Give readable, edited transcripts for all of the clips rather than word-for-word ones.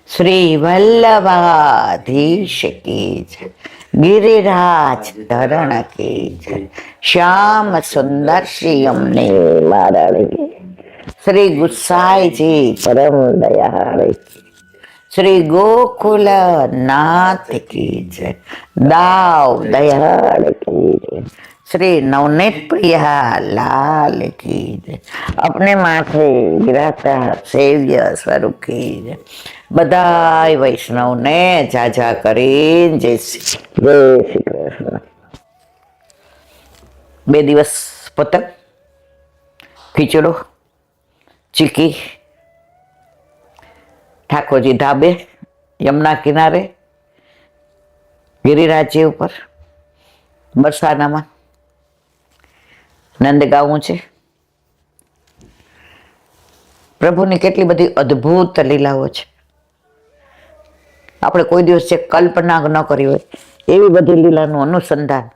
શ્રી વલ્લભાધીશ કી જય, ગિરિરાજ ધરણ કી જય, શ્યામ સુંદર શ્રી અમને વારાણી, શ્રી ગુસાઈજી પરમ દયાળ, શ્રી ગોકુલ નાથ કી જય, દાવ દયાળ કી જય, શ્રી નવनीत प्रिया लाल की जय, अपने माथे गिराता सेव्य स्वरूप की जय। बधाई वैष्णव ने जाजा કરીને જય શ્રી કૃષ્ણ। બે દિવસ પતંગ, ખીચડો, ચીકી, ઠાકોરજી ધાબે, યમુના કિનારે, ગિરિરાજજી ઉપર, બરસાનામાં નંદ ગાવું છે। પ્રભુની કેટલી બધી અદ્ભુત લીલાઓ છે, આપણે કોઈ દિવસ જે કલ્પના ન કરી હોય એવી બધી લીલાનું અનુસંધાન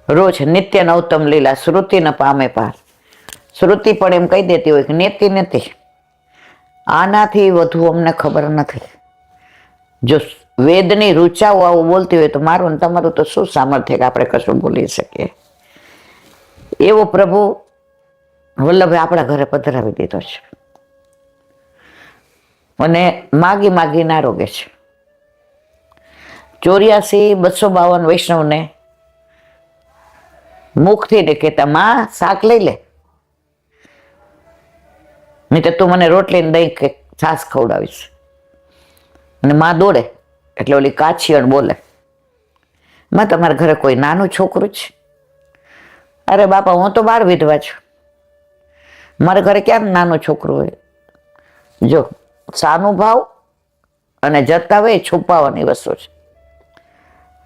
રોજ નિત્ય નવતમ લીલા શ્રુતિ ન પામે પાર। શ્રુતિ પણ એમ કહી દેતી હોય કે નેતિ નથી, આનાથી વધુ અમને ખબર નથી। જો વેદની રૂચાઓ આવું બોલતી હોય તો મારું ને તમારું તો શું સામર્થ્ય કે આપણે કશું બોલી શકીએ। એવો પ્રભુ વલ્લભે આપણા ઘરે પધરાવી દીધો છે અને માગી માગીને આરોગે છે। 84,252 વૈષ્ણવને મુખથી ને કહેતા માં શાક લઈ લે, નહીં તો તું મને રોટલી ને દહીં કે છાશ ખવડાવીશ। અને માં દોડે એટલે ઓલી કાછિયણ બોલે, માં તમારા ઘરે કોઈ નાનું છોકરું છે? અરે બાપા હું તો 12 વિધવા છું, મારા ઘરે ક્યાં નાનું છોકરું હોય? જો સાનુભાવ અને જતા હોય છુપાવવાની વસ્તુ છે,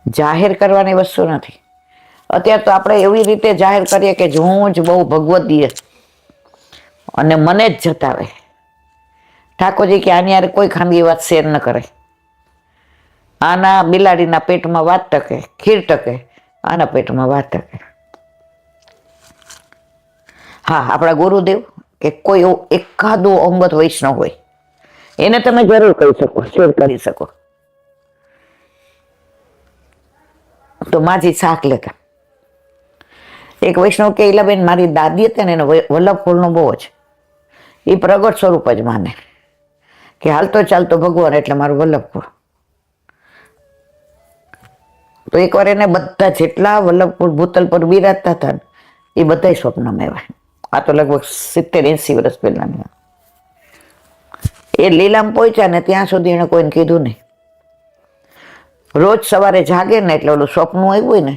જાહેર કરવાની વસ્તુ નથી। અત્યારે તો આપણે એવી રીતે જાહેર કરીએ કે હું જ બહુ ભગવદીય અને મને જ જતાવે। ઠાકોરજી કે આની યાર કોઈ ખાનગી વાત શેર ન કરે, આના બિલાડીના પેટમાં વાત ટકે, ખીર ટકે, આના પેટમાં વાત ટકે। હા, આપણા ગુરુદેવ કે કોઈ એકાદો અંગત વૈષ્ણવ હોય એને તમે જરૂર કહી શકો, શેર કરી શકો। તો માજી શાક લેતા એક વૈષ્ણવ કે ઈલાબેન મારી દાદી હતી ને એને વલ્લભ ફૂલનો બહુ જ, એ પ્રગટ સ્વરૂપ જ માને કે હાલતો ચાલતો ભગવાન એટલે મારું વલ્લભ ફૂલ। તો એકવાર એને બધા જેટલા વલ્લભપુર ભૂતલ પર બિરાજતા હતા એ બધા સ્વપ્નમાં આવ્યા। આ તો લગભગ 70-80 વર્ષ પહેલાની। એ લીલામાં પહોંચ્યા ને ત્યાં સુધી એને કોઈને કીધું નહીં। રોજ સવારે જાગે ને એટલે ઓલું સ્વપ્ન આવ્યું હોય ને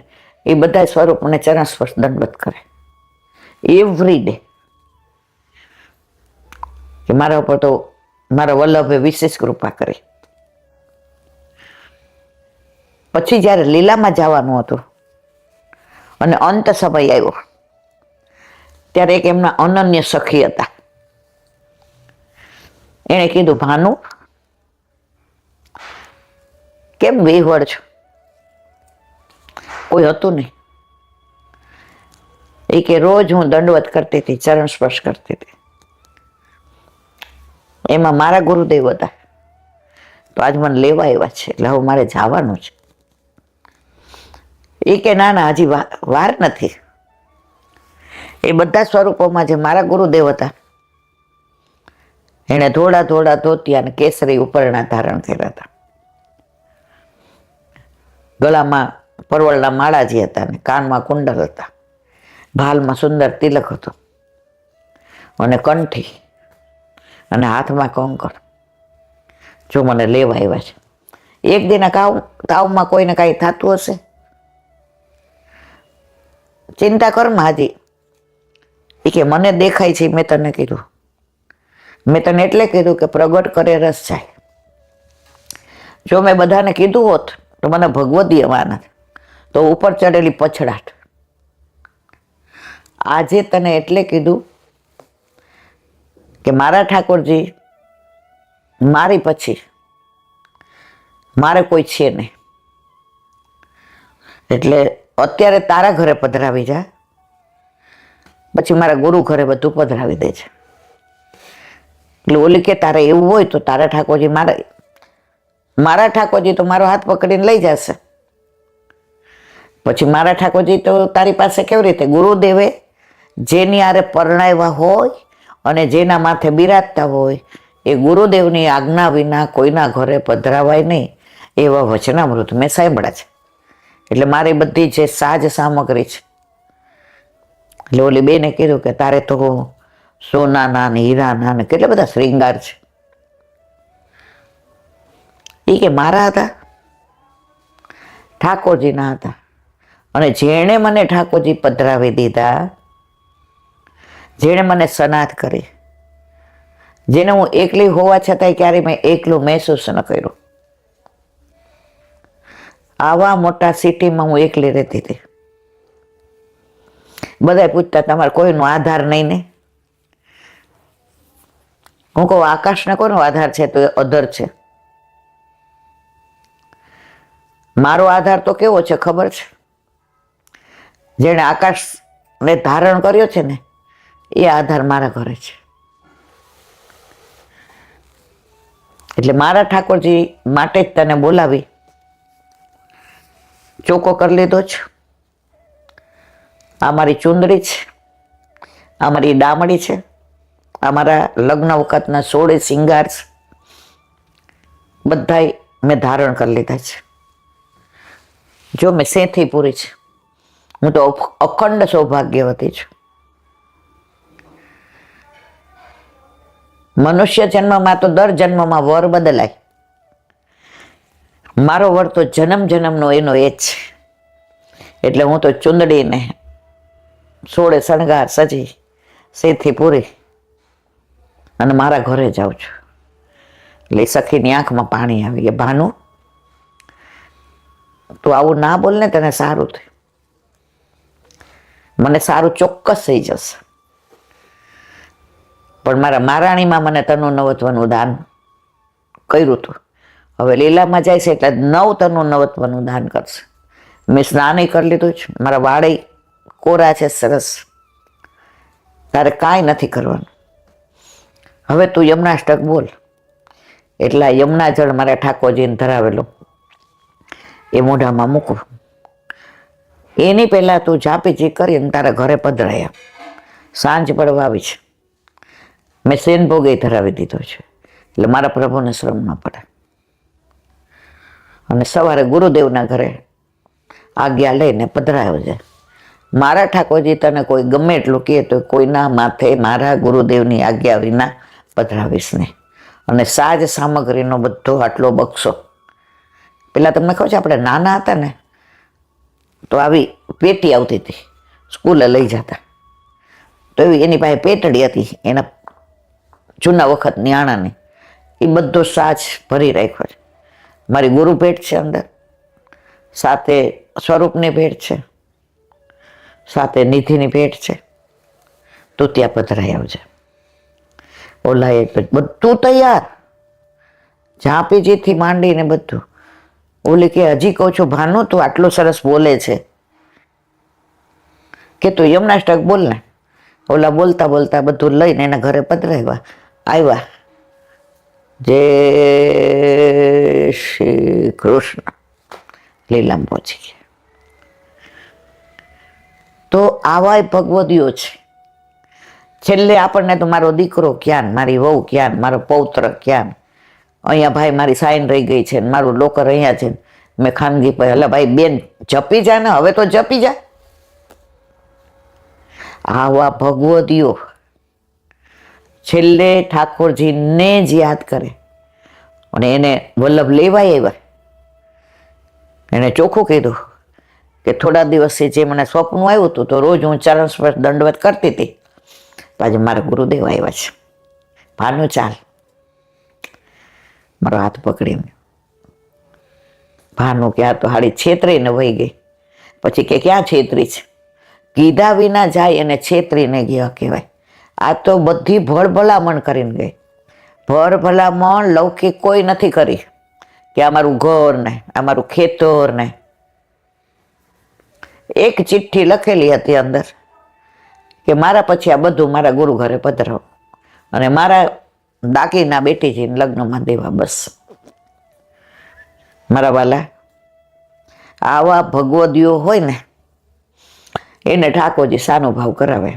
એ બધા સ્વરૂપને ચરણ સ્પર્શ દંડવત કરે એવરી ડે, કે મારા ઉપર તો મારા વલ્લભે વિશેષ કૃપા કરી। પછી જ્યારે લીલામાં જવાનું હતું અને અંત સમય આવ્યો ત્યારે એક એમના અનન્ય સખી હતા, એણે કીધું ભાનુ કેમ વેહવડ છો? કોઈ હતું નહીં। એ કે રોજ હું દંડવત કરતી હતી, ચરણ સ્પર્શ કરતી હતી, એમાં મારા ગુરુદેવ હતા તો આજ મને લેવા આવ્યા છે એટલે હવે મારે જવાનું છે। એ કે ના ના હજી વાર નથી। એ બધા સ્વરૂપોમાં જે મારા ગુરુદેવ હતા એને થોડા થોડા ધોતિયા અને કેસરી ઉપરણા ધારણ કર્યા હતા, ગળામાં પરવળના માળાજી હતા ને કાનમાં કુંડલ હતા, ભાલમાં સુંદર તિલક હતો અને કંઠી અને હાથમાં કંકણ। જો મને લેવા આવ્યા છે। એક દિન તાવમાં કોઈને કાંઈ થતું હશે, ચિંતા કર હાજી। એ કે મને દેખાય છે, મેં તને કીધું, મેં તને એટલે કીધું કે પ્રગટ કરે રસ જાય। જો મેં બધાને કીધું હોત તો મને ભગવદીય માનત, તો ઉપર ચડેલી પછડાટ। આજે તને એટલે કીધું કે મારા ઠાકોરજી મારી પછી મારે કોઈ છે નહીં, એટલે અત્યારે તારા ઘરે પધરાવી જા, પછી મારા ગુરુ ઘરે બધું પધરાવી દે છે। એટલે ઓલી કે તારે એવું હોય તો તારા ઠાકોરજી મારા ઠાકોરજી તો મારો હાથ પકડીને લઈ જશે. પછી મારા ઠાકોરજી તો તારી પાસે કેવી રીતે? ગુરુદેવે જેની આરે પરણાવ્યા હોય અને જેના માથે બિરાજતા હોય એ ગુરુદેવની આજ્ઞા વિના કોઈના ઘરે પધરાવાય નહીં, એવા વચનામૃત મેં સાંભળ્યા છે. એટલે મારી બધી જે સાજ સામગ્રી છે, એટલે ઓલી બેને કીધું કે તારે તો સોનાના ને હીરાના ને કેટલા બધા શ્રૃંગાર છે. એ કે મારા હતા? ઠાકોરજીના હતા. અને જેણે મને ઠાકોરજી પધરાવી દીધા, જેણે મને સનાથ કરી, જેને હું એકલી હોવા છતાંય ક્યારેય મેં એકલું મહેસૂસ ન કર્યું. આવા મોટા સિટીમાં હું એકલી રહેતી હતી. બધા પૂછતા તમારે કોઈનો આધાર નહીં ને? હું કહું આકાશને કોનો આધાર છે? તો એ અધર છે. મારો આધાર તો કેવો છે ખબર છે? જેણે આકાશને ધારણ કર્યો છે ને એ આધાર મારા ઘરે છે. એટલે મારા ઠાકોરજી માટે જ તને બોલાવી, ચોખ્ખો કરી લીધો છે. આ મારી ચુંદડી છે, આ મારી ડામડી છે, આ મારા લગ્ન વખતના 16 શિંગાર છે, બધાય મેં ધારણ કરી લીધા છે. જો મેં સેથી પૂરી છે. હું તો અખંડ સૌભાગ્યવતી છું. મનુષ્ય જન્મમાં તો દર જન્મમાં વર બદલાય. મારો વર તો જન્મ જન્મનો એનો એ જ છે. એટલે હું તો ચુંદડીને 16 શણગાર સજી સેથી પૂરી અને મારા ઘરે જાઉં છું. એટલે સખીની આંખમાં પાણી આવી ગયા. ભાનુ, તું આવું ના બોલ ને, તને સારું થયું. મને સારું ચોક્કસ થઈ જશે. પણ મારા મહારાણીમાં મને તનુ નવત્વનું દાન કર્યું હતું. હવે લીલામાં જાય છે એટલે 9 તનુ નવત્વનું દાન કરશે. મેં સ્નાન કરી લીધું છે. મારા વાળે કોરા છે સરસ. તારે કાંઈ નથી કરવાનું. હવે તું યમનાષ્ટક બોલ. એટલા યમુના જળ મારા ઠાકોરજીને ધરાવેલું એ મોઢામાં મૂકું. એની પહેલા તું જાપીજી કરીને તારા ઘરે પધરાયા. સાંજ પડવા આવી છે. મેં સેન ભોગે ધરાવી દીધો છે. એટલે મારા પ્રભુને શ્રમ ન પડે. અને સવારે ગુરુદેવના ઘરે આજ્ઞા લઈને પધરાયો છે. મારા ઠાકોરજી તને કોઈ ગમે એટલું કહે તો કોઈના માથે મારા ગુરુદેવની આજ્ઞા વિના પધરાવીશ નહીં. અને સાજ સામગ્રીનો બધો આટલો બક્સો. પેલા તમને કહું છે, આપણે નાના હતા ને તો આવી પેટી આવતી હતી, સ્કૂલે લઈ જતા. તો એવી એની પાસે પેટડી હતી, એના જૂના વખત ન્યાણાની. એ બધો સાજ ભરી રાખ્યો છે. મારી ગુરુ ભેટ છે અંદર, સાથે સ્વરૂપની ભેટ છે, સાથે નિધિની ભેટ છે. તું ત્યાં પધરાઈ આવજે. ઓલા એ બધું તૈયાર, ઝાંપીજીથી માંડીને બધું. ઓલી કે હજી કહું છું ભાનુ, તું આટલું સરસ બોલે છે કે તું યમનાષ્ટક બોલ ને. ઓલા બોલતા બોલતા બધું લઈને એના ઘરે પધરાવ્યા. આવ્યા. જય શ્રી કૃષ્ણ. લીલામ પહોંચી ગયા. તો આવા ભગવદીઓ છે. છેલ્લે આપણને તો મારો દીકરો ક્યાં, મારી વહુ ક્યાં, મારો પૌત્ર ક્યાં, અહીંયા ભાઈ મારી સાઈન રહી ગઈ છે, મારું લોકર અહીંયા છે. મેં ખાનગી પર, એટલે ભાઈ બેન જપી જા ને, હવે તો જપી જા. આવા ભગવદીઓ છેલ્લે ઠાકોરજીને જ યાદ કરે. અને એને વલ્લભ લેવાય આવ્યા. એને ચોખ્ખું કીધું કે થોડા દિવસથી જે મને સ્વપ્ન આવ્યું હતું તો રોજ હું ચરણ સ્પર્શ દંડવત કરતી હતી. આજે મારા ગુરુદેવ આવ્યા છે. ભાનુ ચાલ. મારો હાથ પકડીને. ભાનુ ક્યાં તો હાડી છેતરીને વહી ગઈ. પછી કે ક્યાં છેતરી છે? કીધા વિના જાય અને છેતરીને ગયા કહેવાય. આ તો બધી ભળ ભલામણ કરીને ગઈ. ભળ ભલામણ લૌકિક કોઈ નથી કરી કે અમારું ઘર ને અમારું ખેતર ને. એક ચિઠ્ઠી લખેલી હતી અંદર કે મારા પછી આ બધું મારા ગુરુ ઘરે પધરાવો. અને મારા દાગીના બેટીજીને લગ્નમાં દેવા. બસ મારા વાલા, આવા ભગવદીઓ હોય ને એને ઠાકોરજી સાનુભાવ કરાવે.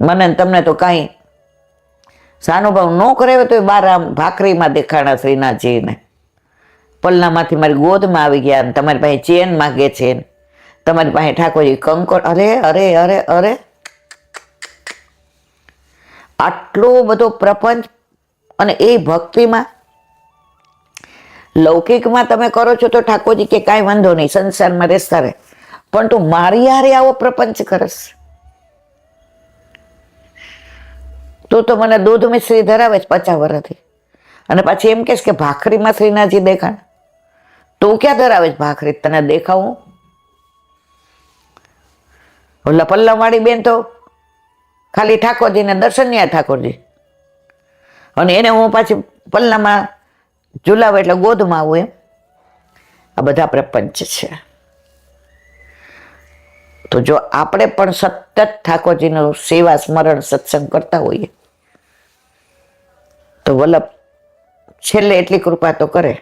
મને ને તમને તો કાંઈ સાનુભાવ ન કરાવે તો બાર આમ ભાખરીમાં દેખાણા શ્રીનાથજીને, પલ્લામાંથી મારી ગોદમાં આવી ગયા ને તમારી પાસે ચેન માગે છે, તમારી પાસે ઠાકોરજી કંકર. અરે અરે અરે અરે, આટલો બધો પ્રપંચ. અને એ ભક્તિમાં લૌકિકમાં તમે કરો છો તો ઠાકોરજી કે કાંઈ વાંધો નહીં, સંસારમાં રહેતા રહે, પણ તું મારી હારે આવો પ્રપંચ કરસ તો મને દૂધ મિશ્રી ધરાવે છે 50 વર્ષથી, અને પાછી એમ કહેશ કે ભાખરીમાં શ્રીનાથજી દેખાણ. તું ક્યાં ધરાવે છે ભાખરી? તને દેખાવું? ઓલા પલ્લાવાળી બેન તો ખાલી ઠાકોરજીને દર્શનીય ઠાકોરજી, અને એને હું પાછી પલ્લામાં ઝુલાવે એટલે ગોદમાં આવું એમ. આ બધા પ્રપંચ છે. તો જો આપણે પણ સતત ઠાકોરજીનું સેવા સ્મરણ સત્સંગ કરતા હોઈએ તો વલ્લભ છેલ્લે એટલી કૃપા તો કરે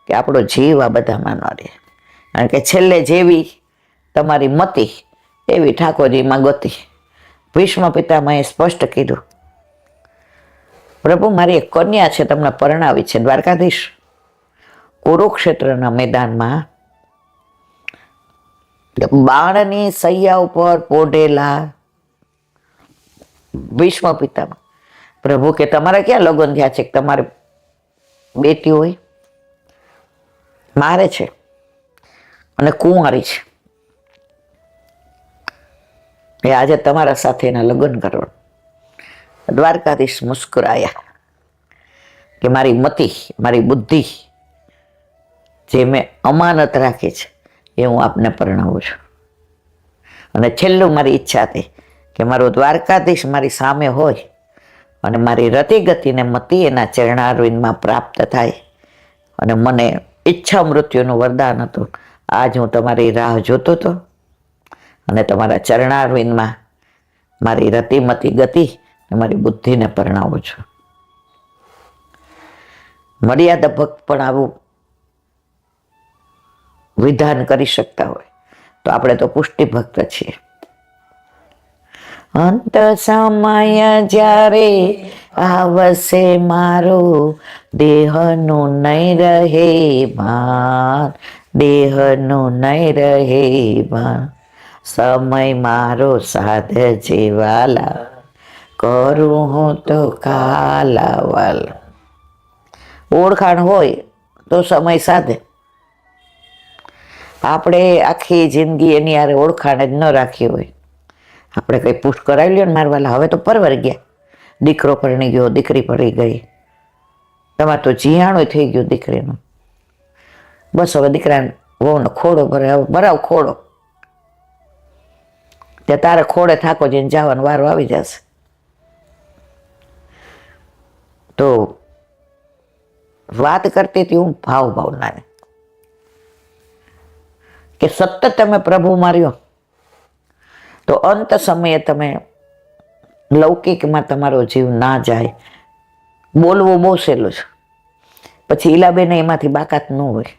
કે આપણો જીવ આ બધામાં ન રહે. કારણ કે છેલ્લે જેવી તમારી મતિ એવી ઠાકોરજીમાં ગતિ. ભીષ્મ પિતામહે સ્પષ્ટ કીધું, પ્રભુ મારી એક કન્યા છે, તમને પરણાવી છે. દ્વારકાધીશ કુરુક્ષેત્રના મેદાનમાં બાણની સૈયા ઉપર પોઢેલા ભીષ્મ પિતામહ, પ્રભુ કે તમારે ક્યાં લગ્ન થયા છે? તમારે બેટી હોય? મારે છે, અને કુંવારી છે. એ આજે તમારા સાથે એના લગ્ન કરવા. દ્વારકાધીશ મુસ્કુરાયા કે મારી મતિ, મારી બુદ્ધિ જે મેં અમાનત રાખી છે એ હું આપને પરણાવું છું. અને છેલ્લું મારી ઈચ્છા હતી કે મારો દ્વારકાધીશ મારી સામે હોય અને મારી રતિ ગતિને મતિ એના ચરણારવિંદમાં પ્રાપ્ત થાય, અને મને ઈચ્છા મૃત્યુનું વરદાન હતું. આજ હું તમારી રાહ જોતો હતો અને તમારા ચરણારવિંદમાં મારી રતિમતી ગતિ મારી બુદ્ધિને પરણાવું છું. મર્યાદા ભક્ત પણ આવું વિધાન કરી શકતા હોય તો આપણે તો પુષ્ટિ ભક્ત છીએ. અંત સમય જ્યારે આવશે મારો, દેહનું નહીં રહે ભાન, દેહનું નહીં રહે ભાન. સમય મારો સાધ જેવાલા, કરું હું તો કાલાવાલ. ઓળખાણ હોય તો સમય સાધે. આપણે આખી જિંદગી એની યારે ઓળખાણ જ ન રાખી હોય, આપણે કંઈ પુષ્ટ કરાવી લ્યો ને મારવાલા. હવે તો પરવર ગયા, દીકરો પરણી ગયો, દીકરી પડી ગઈ, તમારે તો જીયાણું થઈ ગયું દીકરીનું. બસ હવે દીકરાને વહુનો ખોડો ભરાવ ખોડો, ત્યાં તારે ખોડે ઠાકોરજીને જવાનો વારો આવી જશે. તો વાત કરતી હતી હું ભાવનાની કે સતત તમે પ્રભુ માર્યો તો અંત સમયે તમે લૌકિકમાં તમારો જીવ ના જાય. બોલવું બહુ સહેલું છે, પછી ઈલાબેને એમાંથી બાકાત ન હોય.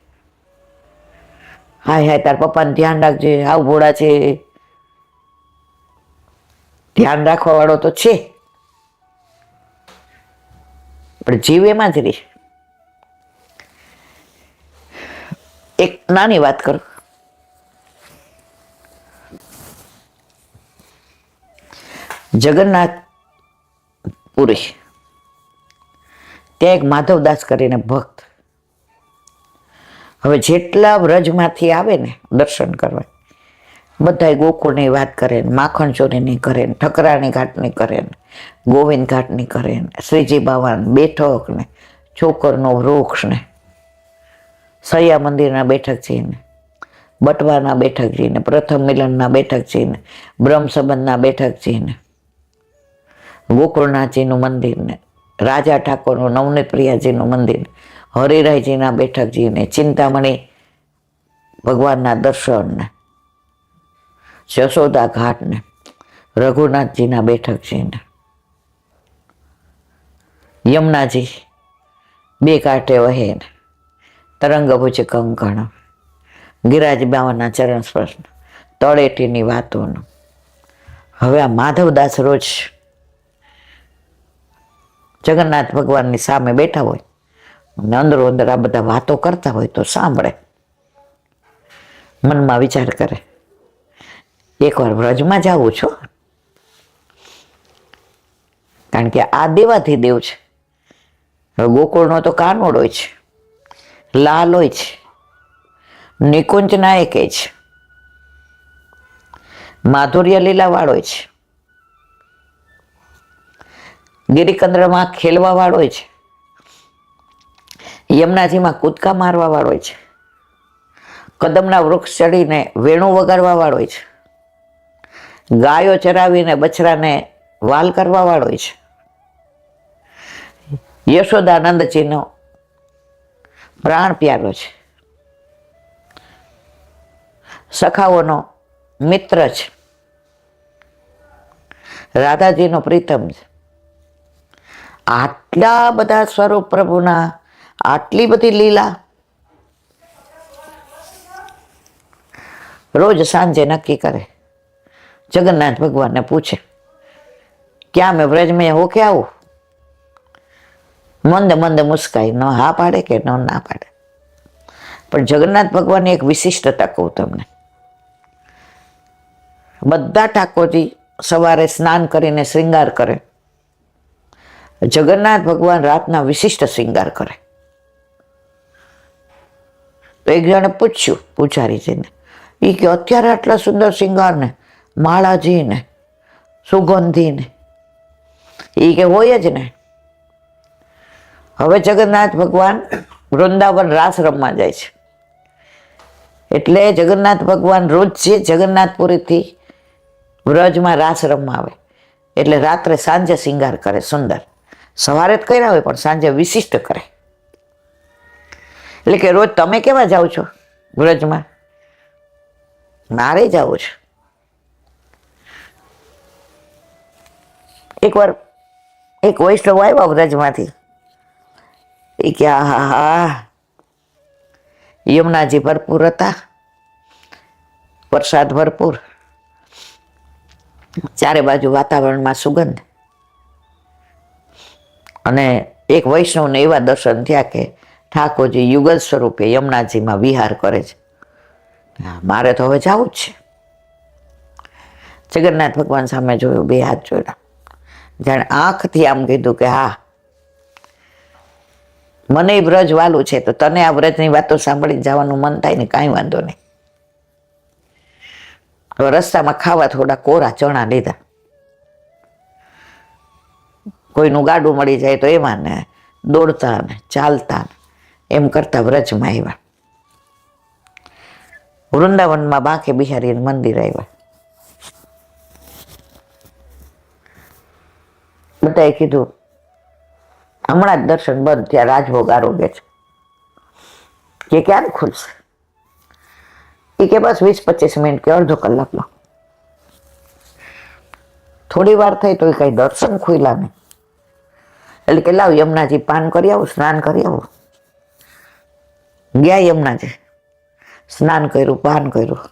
હાય હાય તાર પપ્પાને ધ્યાન રાખજે, હાવ ભોળા છે, ધ્યાન રાખવા વાળો તો છે, પણ જીવ એમાં જ રહી. એક નાની વાત કરું. જગન્નાથ પુરી ત્યાં એક માધવદાસ કરીને ભક્ત, હવે જેટલા વ્રજમાંથી આવે ને દર્શન કરવા, બધા ગોકુળની વાત કરે ને, માખણ ચોરીની કરે ને, ઠકરાણી ઘાટની કરે ને, ગોવિંદ ઘાટની કરે ને, શ્રીજી બાવાન બેઠક ને, ચોકરનો વૃક્ષ ને, સૈયા મંદિરના બેઠકજીને, બટવાના બેઠકજીને, પ્રથમ મિલનના બેઠકજીને, બ્રહ્મ સંબંધના બેઠકજીને, ગોકુળનાથજીનું મંદિર ને, રાજા ઠાકોરનું નવનીત પ્રિયાજીનું મંદિર, હરિરાયજીના બેઠકજીને, ચિંતામણી ભગવાનના દર્શન ને, જશોદા ઘાટ ને, રઘુનાથજીના બેઠકજીને, યમુનાજી બે કાંઠે વહે ને તરંગ ભુજ કંકણ, ગિરાજ બાવાના ચરણ સ્પર્શ, તળેટીની વાતોનો. હવે આ માધવદાસ રોજ જગન્નાથ ભગવાનની સામે બેઠા હોય અને અંદરો અંદર આ બધા વાતો કરતા હોય તો સાંભળે, મનમાં વિચાર કરે, એકવાર વ્રજમાં જવું છો, કારણ કે આ દેવાથી દેવ છે. ગોકુળનો તો કાનોડ હોય છે, લાલ હોય છે, નિકુંજ નાયક છે, માધુર્ય લીલાવાળો હોય છે, ગિરિકંદ્રમાં ખેલવા વાળો હોય છે, યમુનાજીમાં કૂદકા મારવા વાળો હોય છે, કદમના વૃક્ષ ચડીને વેણું વગાડવા વાળો હોય છે, ગાયો ચરાવીને બછરાને વાલ કરવા વાળો હોય છે, યશોદાનંદજીનો પ્રાણ પ્યારો છે, સખાઓનો મિત્ર છે, રાધાજીનો પ્રીતમ છે. આટલા બધા સ્વરૂપ પ્રભુના, આટલી બધી લીલા રોજ સાંજે નક્કી કરે. જગન્નાથ ભગવાનને પૂછે, ક્યાં મેં વ્રજ મેં હો કે આવું? મંદ મંદ મુસ્કાઈ, ન હા પાડે કે ન ના પાડે. પણ જગન્નાથ ભગવાનની એક વિશિષ્ટતા કહું તમને. બધા ઠાકોરજી સવારે સ્નાન કરીને શ્રૃંગાર કરે, જગન્નાથ ભગવાન રાતના વિશિષ્ટ શ્રૃંગાર કરે. તો એક જણે પૂછ્યું પૂજારીજીને, એ કે અત્યારે આટલા સુંદર શ્રૃંગાર ને, માળાજી ને, સુગંધી ને, એ કે હોય જ ને. હવે જગન્નાથ ભગવાન વૃંદાવન રાસ રમવા જાય છે, એટલે જગન્નાથ ભગવાન રોજ જે જગન્નાથપુરીથી વ્રજમાં રાસ રમવા આવે, એટલે રાત્રે સાંજે શ્રૃંગાર કરે સુંદર. સવારે જ કર્યા હોય પણ સાંજે વિશિષ્ટ કરે. એટલે કે રોજ તમે કેવા જાઓ છો વ્રજમાં? મારે જવું છે. એકવાર એક વૈષ્ણવ આવ્યા વ્રજમાંથી, એ કે હા, યમુનાજી ભરપૂર હતા, વરસાદ ભરપૂર, ચારે બાજુ વાતાવરણમાં સુગંધ. અને એક વૈષ્ણવને એવા દર્શન થયા કે ઠાકોરજી યુગલ સ્વરૂપે યમુનાજીમાં વિહાર કરે છે. મારે તો હવે જવું જ છે. જગન્નાથ ભગવાન સામે જોયું, બે હાથ જોયા, જાણે આંખથી આમ કીધું કે હા, મને વ્રજ વાલું છે, તો તને આ વ્રજની વાતો સાંભળી જવાનું મન થાય ને, કાંઈ વાંધો નહીં. હવે રસ્તામાં ખાવા થોડા કોરા ચણા લીધા. કોઈનું ગાડું મળી જાય તો એમાં ને દોડતા ને ચાલતા ને એમ કરતા વ્રજમાં આવ્યા. વૃંદાવનમાં બાંકે બિહારી મંદિર આવ્યા. બધાએ કીધું હમણાં જ દર્શન બંધ થયા, રાજભોગ આરોગ્ય છે. કે ક્યારે ખુલશે? એ કે બસ 20-25 મિનિટ કે અડધો કલાકમાં. થોડી વાર થઈ તો એ કઈ દર્શન ખુલ્યા નહીં. એટલે કે લાવ યમુનાજી પાન કરી આવું, સ્નાન કરી આવું. ગયા યમુનાજી, સ્નાન કર્યું, પાન કર્યું,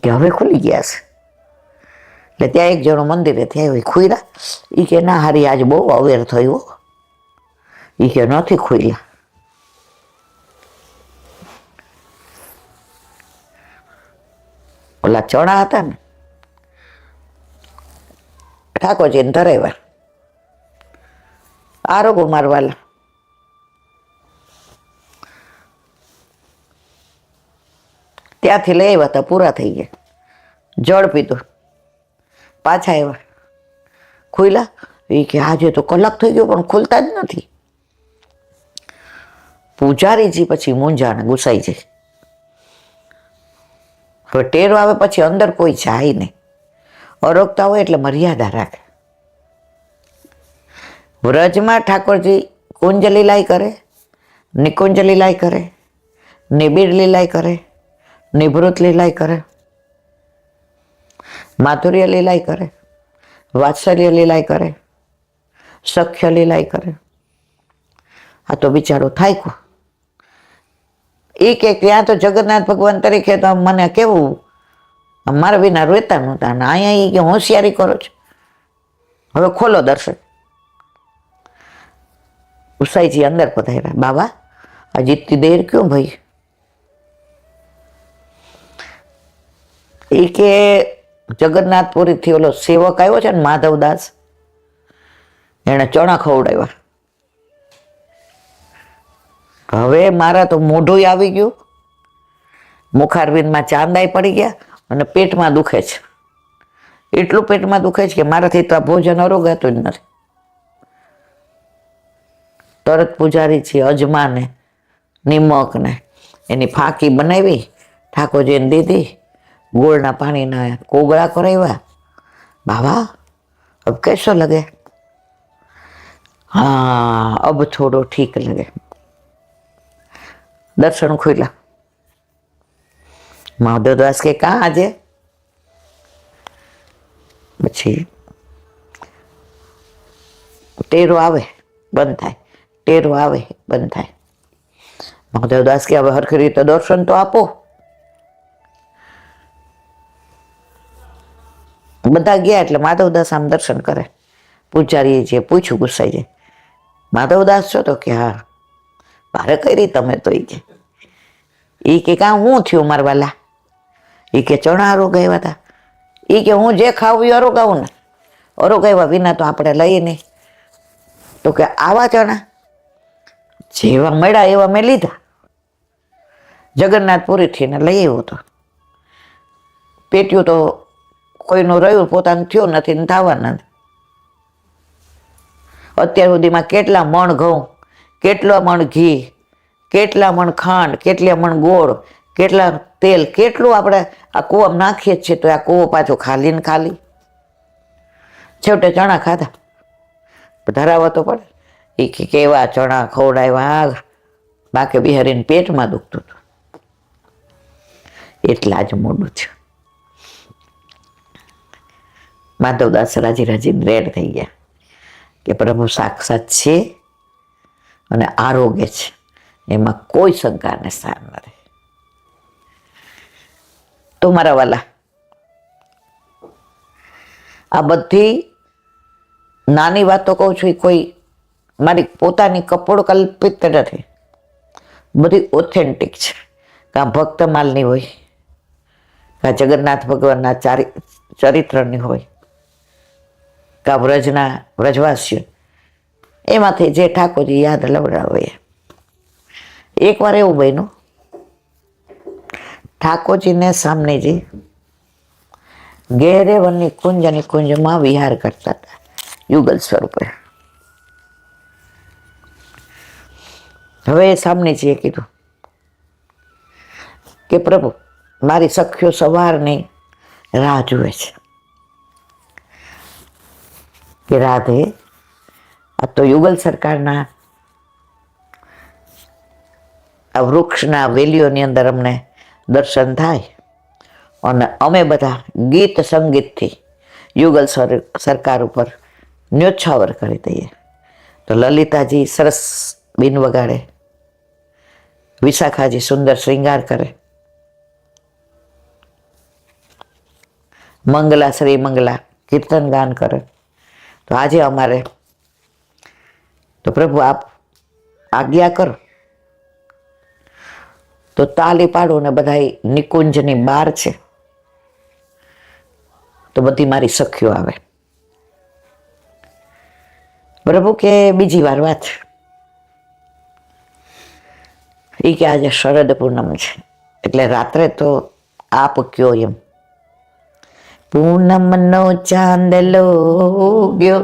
કે હવે ખુલી ગયા છે. એટલે ત્યાં એક જણો મંદિરે થયા ખુલ્યા. એ કે ના હારી આજ બહુ અવેર થયું, એ કે નથી ખુલ્યા. ઓલા ચણા હતા ને, ઠાકોરજીને ધરાવ્યા, આરોગ્ય મારવાલા. ત્યાંથી લઈ આવ્યા હતા, પૂરા થઈ ગયા. જળ પીધું, પાછા આવ્યા, ખુલ્લા. એ કે આજે તો કલાક થઈ ગયો પણ ખુલતા જ નથી. પૂજારીજી પછી મૂંઝાણ, ગુસાઈ જાય. હવે ટેરો આવે પછી અંદર કોઈ જાય નહીં. અરોગતા હોય એટલે મર્યાદા રાખે. વ્રજમાં ઠાકોરજી કુંજ લીલાય કરે, નિકુંજ લીલાય કરે, નિબિડ લીલાય કરે, નિભૃત લીલાય કરે, માધુર્ય લીલાય કરે, વાત્સલ્ય લીલાય કરે, સખ્ય લીલાય કરે, આ તો બિચારો થાક્યો. એ કે ત્યાં તો જગન્નાથ ભગવાન તરીકે તો મને કેવું મારા વિના રોતા નહોતા, અને અહીંયા એ કે હોશિયારી કરો છો, હવે ખોલો દર્શન. ગુસાઈજી અંદર પધાર્યા. બાબા આ જીતતી દેર ક્यों ભાઈ? એ કે જગન્નાથપુરીથી ઓલો સેવક આવ્યો છે ને માધવદાસ, એને ચણા ખવડાવ્યા. હવે મારા તો મોઢું આવી ગયું, મુખારવિંદમાં ચાંદાઈ પડી ગયા અને પેટમાં દુખે છે. એટલું પેટમાં દુખે છે કે મારાથી તો આ ભોજન અરોગાતું જ નથી. તરત પૂજારીજી અજમાને નિમક ને એની ફાંકી બનાવી, ઠાકોરજીને દીધી, ગોળના પાણીના કોગળા કરાવ્યા. બાબા અબ कैसो लगे? हाँ अब थोड़ो ठीक लगे. दर्शन खुला. माधवदास के कहा આજે? પછી ટેરો આવે બંધ થાય, ટેરો આવે બંધ થાય. માધવદાસ કે હવે હરખી રીતે દર્શન તો આપો. બધા ગયા એટલે માધવદાસ આમ દર્શન કરે. પૂજારીએ જે પૂછ્યું ગુસાઈજી, માધવદાસ છો? તો કે હા. ભારે કરી તમે તો. એ કે કાં હું થયું મારવાલા? એ કે ચણા અરોગાવ્યા હતા. એ કે હું જે ખાવું એ અરોગાવું ને, અરોગાવ્યા વિના તો આપણે લઈએ નહીં. તો કે આવા ચણા જેવા મળ્યા એવા મેં લીધા. જગન્નાથપુરીથી ને લઈ આવ્યો તો. પેટ્યું તો કોઈનું રહ્યું, પોતાનું થયું નથી ને થવાના નથી. અત્યાર સુધીમાં કેટલા મણ ઘઉં, કેટલા મણ ઘી, કેટલા મણ ખાંડ, કેટલા મણ ગોળ, કેટલા તેલ, કેટલું આપણે આ કૂવામાં નાખીએ જ છીએ, તો આ કૂવો પાછો ખાલી ને ખાલી. છેવટે ચણા ખાધા. ધરાવવા તો પડે. એ કેવા ચણા ખવડાવ્યા, બાકી બિહારીને પેટમાં દુખતું હતું. એટલા જ મોડું થયું. માધવદાસ રાજી રાજીને રેડ થઈ ગયા કે પ્રભુ સાક્ષાત છે અને આરોગ્ય છે, એમાં કોઈ શંકાને સ્થાન નથી. તો મારા વાલા, આ બધી નાની વાતો કહું છું, એ કોઈ મારી પોતાની કપોળ કલ્પિત નથી, બધી ઓથેન્ટિક છે. કાં ભક્ત માલની હોય, કાં જગન્નાથ ભગવાનના ચરિત્રની હોય, કાં વ્રજવાસીઓ, એમાંથી જે ઠાકોરજી યાદ લવડાવે. એકવાર એવું બન્યું, ઠાકોરજીને સામનેજી ગેરે વનની કુંજની કુંજમાં વિહાર કરતા હતા યુગલ સ્વરૂપે. હવે સામનેજીએ કીધું કે પ્રભુ મારી સખીઓ સવારની રાહ જુએ છે કે રાધે આ તો યુગલ સરકારના આ વૃક્ષના વેલીઓની અંદર અમને દર્શન થાય અને અમે બધા ગીત સંગીતથી યુગલ સરકાર ઉપર ન્યોછાવર કરી દઈએ. તો લલિતાજી સરસ બીન વગાડે, વિશાખાજી સુંદર શ્રૃંગાર કરે, મંગલા શ્રી મંગલા કીર્તન ગાન કરે. તો આજે અમારે તો પ્રભુ આપ આજ્ઞા કરો તો તાલી પાડો ને બધા નિકુંજની બહાર છે તો બધી મારી સખીઓ આવે. પ્રભુ કે બીજી વાર વાત એ કે આજે શરદ પૂનમ છે એટલે રાત્રે તો આપ કયો એમ. પૂનમનો ચાંદલો ઉગ્યો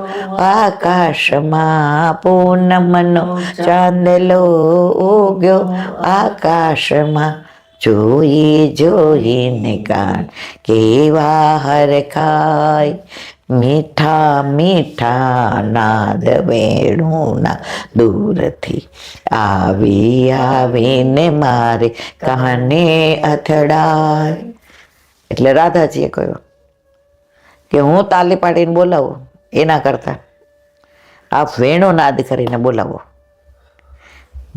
આકાશમાં, પૂનમનો ચાંદલો ઉગ્યો આકાશમાં, જોઈ જોઈને કાન કેવા હરખાય, મીઠા મીઠા નાદ વેણુના દૂરથી આવી આવીને મારે કાને અથડાય. એટલે રાધાજીએ કહ્યું કે હું તાલી પાડીને બોલાવું એના કરતા આપ વેણો નાદ કરીને બોલાવો.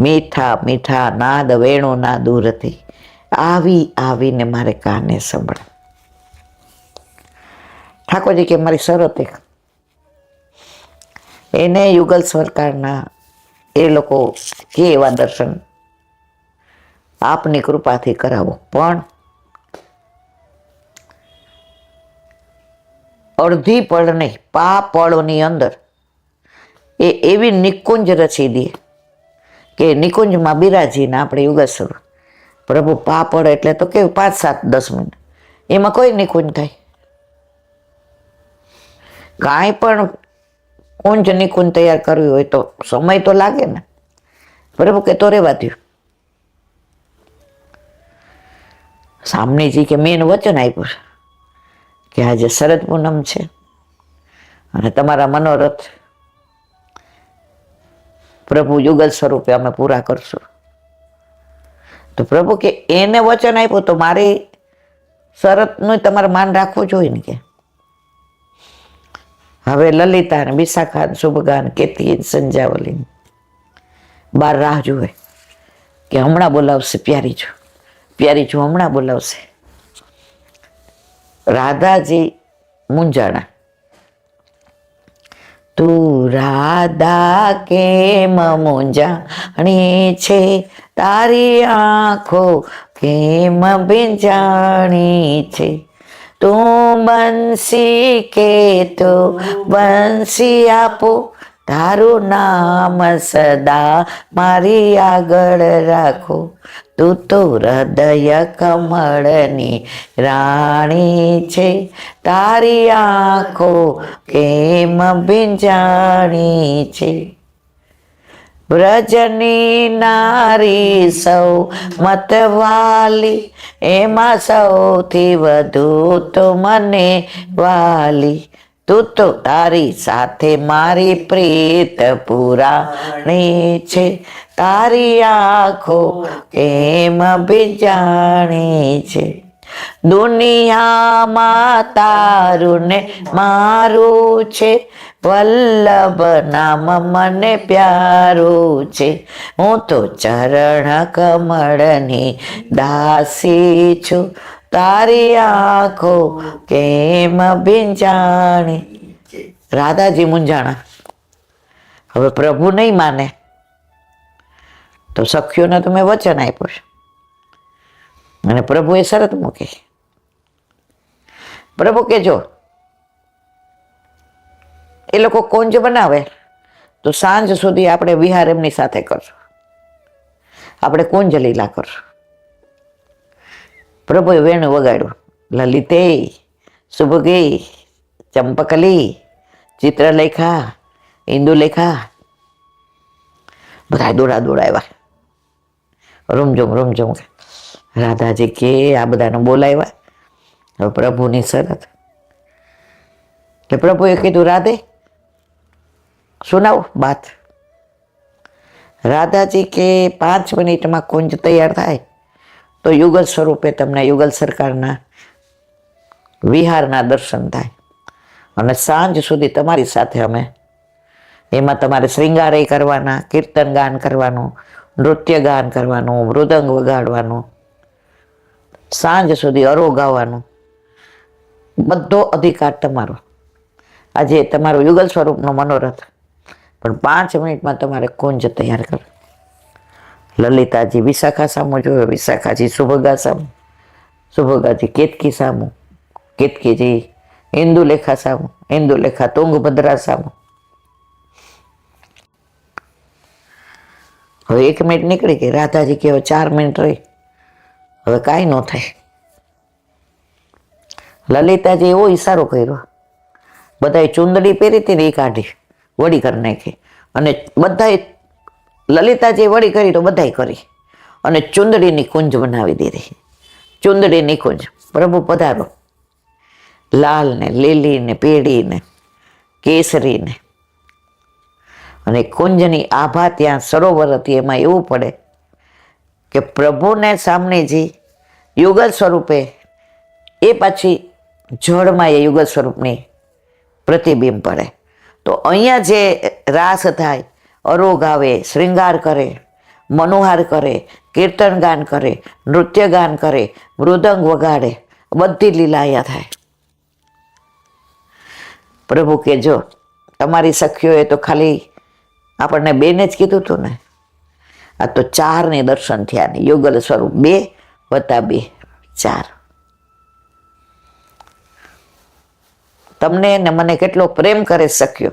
મીઠા મીઠા નાદ વેણુના દૂરથી આવી આવીને મારે કાને સંભળા. ઠાકોરજી કે મારી શરત એક, એને યુગલ સરકારના એ લોકો કે એવા દર્શન આપની કૃપાથી કરાવો, પણ અડધી પળ નહીં, પળની અંદર એ એવી નિકુંજ રચી દે કે નિકુંજમાં બિરાજીને આપણે યુગેશ્વર પ્રભુ પળ એટલે તો કેવું 5, 7, 10 મિનિટ, એમાં કોઈ નિકુંજ થાય? કાંઈ પણ કુંજ નિકુંજ તૈયાર કરવી હોય તો સમય તો લાગે ને. પ્રભુ કે તો રેવા દ્યો. સામનેજી કે મેન વચન આપ્યું કે આજે શરદ પૂનમ છે અને તમારા મનોરથ પ્રભુ યુગલ સ્વરૂપે અમે પૂરા કરશું. તો પ્રભુ કે એને વચન આપ્યું તો મારી શરતનું તમારે માન રાખવું જોઈએ ને. કે હવે લલિતા ને વિશાખા શુભગા ને કેતી સંજાવલી બાર રાહ જુએ કે હમણાં બોલાવશે પ્યારીજો હમણાં બોલાવશે. રાધાજી મૂંઝાણા, તું રાધા કેમ મૂંઝાણી છે, તારી આંખો કેમ ભીંજાણી છે, તું બંસી કે તો બંસી આપો, તારું નામ સદા મારી આગળ રાખો, તું તો હૃદય કમળની રાણી છે, તારી આંખો કેમ ભીંજાણી છે. વ્રજની નારી સૌ મતવાલી, એમાં સૌથી વધુ તો મને વાલી, તું તો તારી સાથે મારી પ્રીત પુરાણી છે, તારી આંખો કેમ ભીંજાણી છે. દુનિયામાં તારું ને મારું છે, વલ્લભ નામ મને પ્યારું છે, હું તો ચરણ કમળની દાસી છું, તારી આંખો કેમ ભીંજાણી. રાધાજી મૂંઝાણા. હવે પ્રભુ નહીં માને તો સખીઓને તમે વચન આપ્યું છે અને પ્રભુએ શરત મૂકી. પ્રભુ કે જો એ લોકો કુંજ બનાવે તો સાંજ સુધી આપણે વિહાર એમની સાથે કરશું, આપણે કુંજ લીલા કરશું. પ્રભુએ વેણું વગાડ્યું, લલિતે શુભગે ચંપકલી ચિત્રલેખા ઇન્દુલેખા, બધા દોડાવ્યા રૂમઝુમ. રાધાજી કે આ બધાને બોલાવ્યા. હવે પ્રભુની શરત એટલે પ્રભુએ કીધું રાધે સુનાવો બાત. રાધાજી કે 5 મિનિટમાં કુંજ તૈયાર થાય તો યુગલ સ્વરૂપે તમને યુગલ સરકારના વિહારના દર્શન થાય અને સાંજ સુધી તમારી સાથે અમે એમાં તમારે શ્રૃંગારે કરવાના, કીર્તન ગાન કરવાનું, નૃત્ય ગાન કરવાનું, મૃદંગ વગાડવાનું, સાંજ સુધી અરો ગાવાનું, બધો અધિકાર તમારો. આજે તમારું યુગલ સ્વરૂપનો મનોરથ, પણ 5 મિનિટમાં તમારે કુંજ તૈયાર કરો. લલિતાજી વિશાખા સામું જોયો, વિશાખાજી શુભગા સામું, શુભગાજી કેતકી સામું, કેતકીજી ઇન્દુલેખા સામું, ઇન્દુલેખા તુંગભદ્રા સામું. હવે 1 મિનિટ નીકળી ગઈ. રાધાજી કે હવે 4 મિનિટ રહી, હવે કાંઈ ન થાય. લલિતાજી એવો ઈશારો કર્યો, બધાએ ચુંદડી પહેરી હતી ને એ કાઢી વડી કરી નાખી અને બધાએ લલિતાજી વડી કરી તો બધાએ કરી અને ચુંદડીની કુંજ બનાવી દીધી. ચુંદડીની કુંજ. પ્રભુ પધારો. લાલ ને લીલી ને પીળી ને કેસરી ને અને કુંજની આભા ત્યાં સરોવર હતી. એમાં એવું પડે કે પ્રભુને સામનેજી યુગલ સ્વરૂપે એ પાછી જળમાં એ યુગલ સ્વરૂપની પ્રતિબિંબ પડે. તો અહીંયા જે રાસ થાય, અરોગ આવે, શ્રૃંગાર કરે, મનોહાર કરે, કીર્તન ગાન કરે, નૃત્ય ગાન કરે, મૃદંગ વગાડે, બધી લીલા અહીંયા થાય. પ્રભુ કે જો તમારી સખીઓએ તો ખાલી આપણને બેને જ કીધું હતું ને, આ તો 4 દર્શન થયા ને, યુગલ સ્વરૂપ 2 + 2 4. તમને ને મને કેટલો પ્રેમ કરે સખ્યો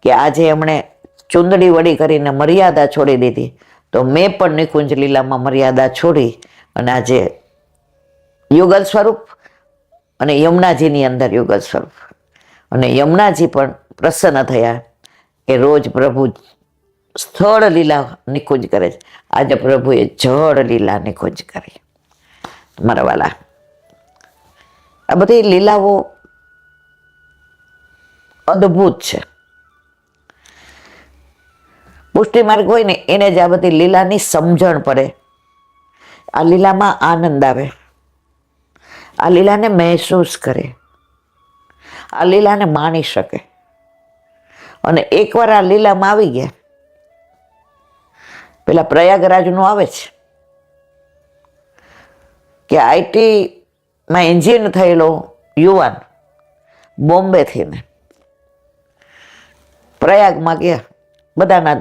કે આજે એમણે ચુંદડી વડી કરીને મર્યાદા છોડી દીધી, તો મેં પણ નિકુંજ લીલામાં મર્યાદા છોડી અને આજે યુગલ સ્વરૂપ અને યમુનાજીની અંદર યુગલ સ્વરૂપ, અને યમુનાજી પણ પ્રસન્ન થયા કે રોજ પ્રભુ સ્થળ લીલા નિકુંજ કરે છે, આજે પ્રભુએ જળ લીલા નિકુંજ કરી. મારા વાલા, આ બધી લીલાઓ અદ્ભુત છે. પુષ્ટિ માર્ગ હોય ને એને જ આ બધી લીલાની સમજણ પડે, આ લીલામાં આનંદ આવે, આ લીલાને મહેસૂસ કરે, આ લીલાને માણી શકે. અને એકવાર આ લીલામાં આવી ગયા, પેલા પ્રયાગરાજનું આવે છે કે આઈટીમાં એન્જિન થયેલો યુવાન બોમ્બેથી ને પ્રયાગમાં ગયા, બધાના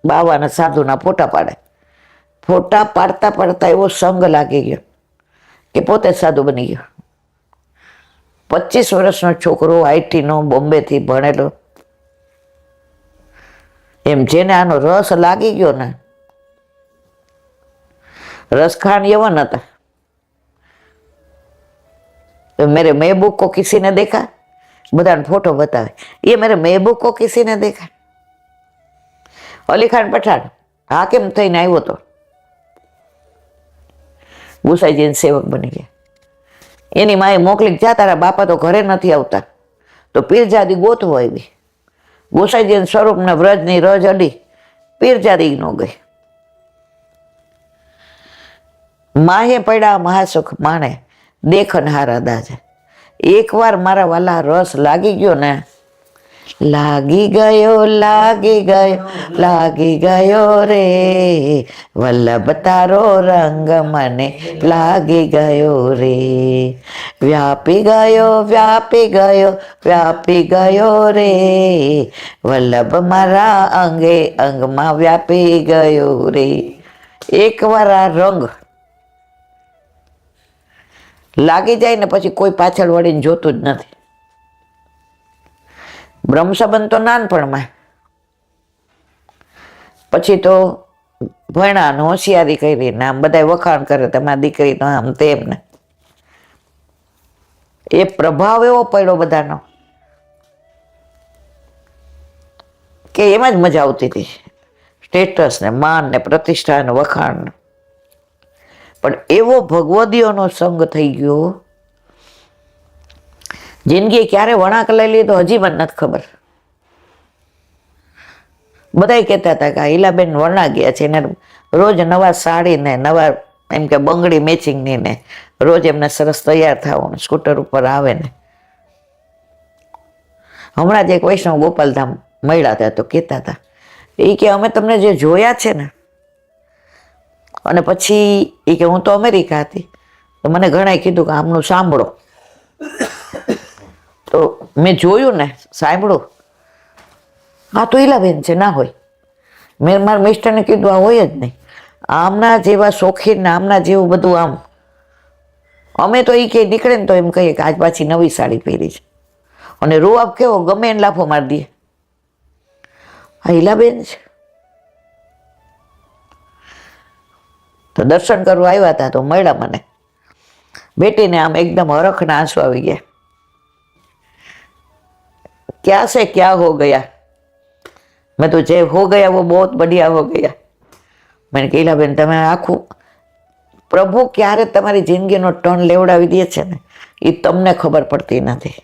બાવાના સાધુના ફોટા પાડે. ફોટા પાડતા પાડતા એવો સંગ લાગી ગયો કે પોતે સાધુ બની ગયો. 25 વર્ષનો છોકરો, આઈટીનો, બોમ્બેથી ભણેલો, એમ જેને આનો રસ લાગી ગયો ને, रसखान यवन था। तो मेरे महबूब को किसी ने देखा, बता फोटो बतावे, ये मेरे महबूब को किसी ने देखा। अली खान पठान हाकिम थईने आव्यो तो गुसाईजी सेवक बनी गया। एनी माए मोकली जा तारा बापा तो घरे नहीं आवता, तो पीरजादी गोतवो आवी। गोसाईजी स्वरूप ने व्रज नी रज अडी, पीरजादी नो गई। माहे पड़ा महासुख माणे, देखन हारा दाजे। एक बार मारा वाला रस लागी गयो ने, लागी गयो लागी गयो लागी गयो रे, वल्लभ तारो रंग मने लागी गयो रे। व्यापी गयो व्यापी गयो व्यापी गयो रे, वल्लभ मारा अंगे अंग मा व्यापी गयो रे। एक बार आ रंग लागी जाए ने पछी कोई पाछळ वळीने जोतुं ज नथी। ब्रह्मसंबंध तो नानपणमां, पछी तो भण्या ने होशियारी करी ने आम बधाय वखाण करे, तमारी दीकरी तो आम तेम ने। ए प्रभाव एवो पड्यो बधानो के एमां ज मजा आवती थी, स्टेटस ने मान ने प्रतिष्ठा ने वखाण ने। पण एवो भगवदीओनो संग थई गयो, जिंदगी क्यारे वळांक लई लीधो हजी मने नथी खबर। बधाय कहेता हता के हीलाबेन वळा गया छे ने रोज नवा साड़ी ने नवा एम के बंगड़ी मैचिंग नी ने रोज एमने सरस तैयार थावुं, स्कूटर उपर आवे ने। हमणां ज एक वैष्णव गोपालधाम मळ्या हता तो कहेता हता ए के अमे तमने जे जोया छे ने, अने पछी ए के हूँ तो अमेरिका थी, तो मैंने घणाए कीधुं के आमनुं सांभळो। तो मैं जोयुं ने सांभळ्युं, आ तो हीलाबेन छे ना होय। मैं मारा मिस्टर ने कीधुं आ होय ज नहीं, आमना जेवा शौखीन ने आमना जेवुं बधुं आम। अमे तो ए के નીકળે ने तो एम कहीए के आज पाછી नवी साड़ी पहेरी छे, अने रुआब केवो गमे एने लाफो मारी दीए। आ हीलाबेन छे। तो दर्शन करवा आव्या था तो मळ्या मने, बेटीने आम एकदम हरखना आंसू आवी गया। क्या से क्या हो गया, मैं तो जे हो गया वो बहुत बढ़िया हो गया। मैंने कहीला बेन तमे आखू प्रभु क्यारे तमारी जिंदगीनो टर्न लेवडावी दे छे ने ए तमने खबर पड़ती नथी।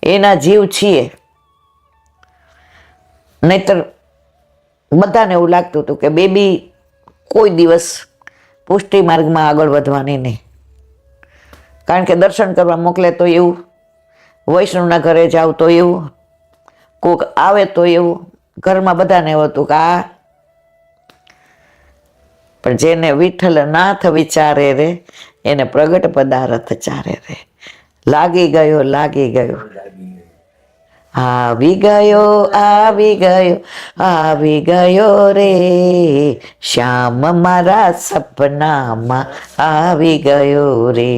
एना जीव छीए, नहीतर बधाने एवुं लागतुं हतुं के बेबी कोई दिवस पुष्टि मार्ग में आगळ वधवानी नहीं, कारण के दर्शन करवा मोकले तो एवं, वैष्णवना घरे जाओ तो एवं, कोक आवे तो एवं, घर में बधाने एवुं हतुं के आ પણ જેને વિઠ્ઠલ નાથ વિચારે રે એને પ્રગટ પદાર્થ ચારે રે. લાગી ગયો, લાગી ગયો, આવી ગયો, આવી ગયો, આવી ગયો રે, શ્યામ મારા સપનામાં આવી ગયો રે.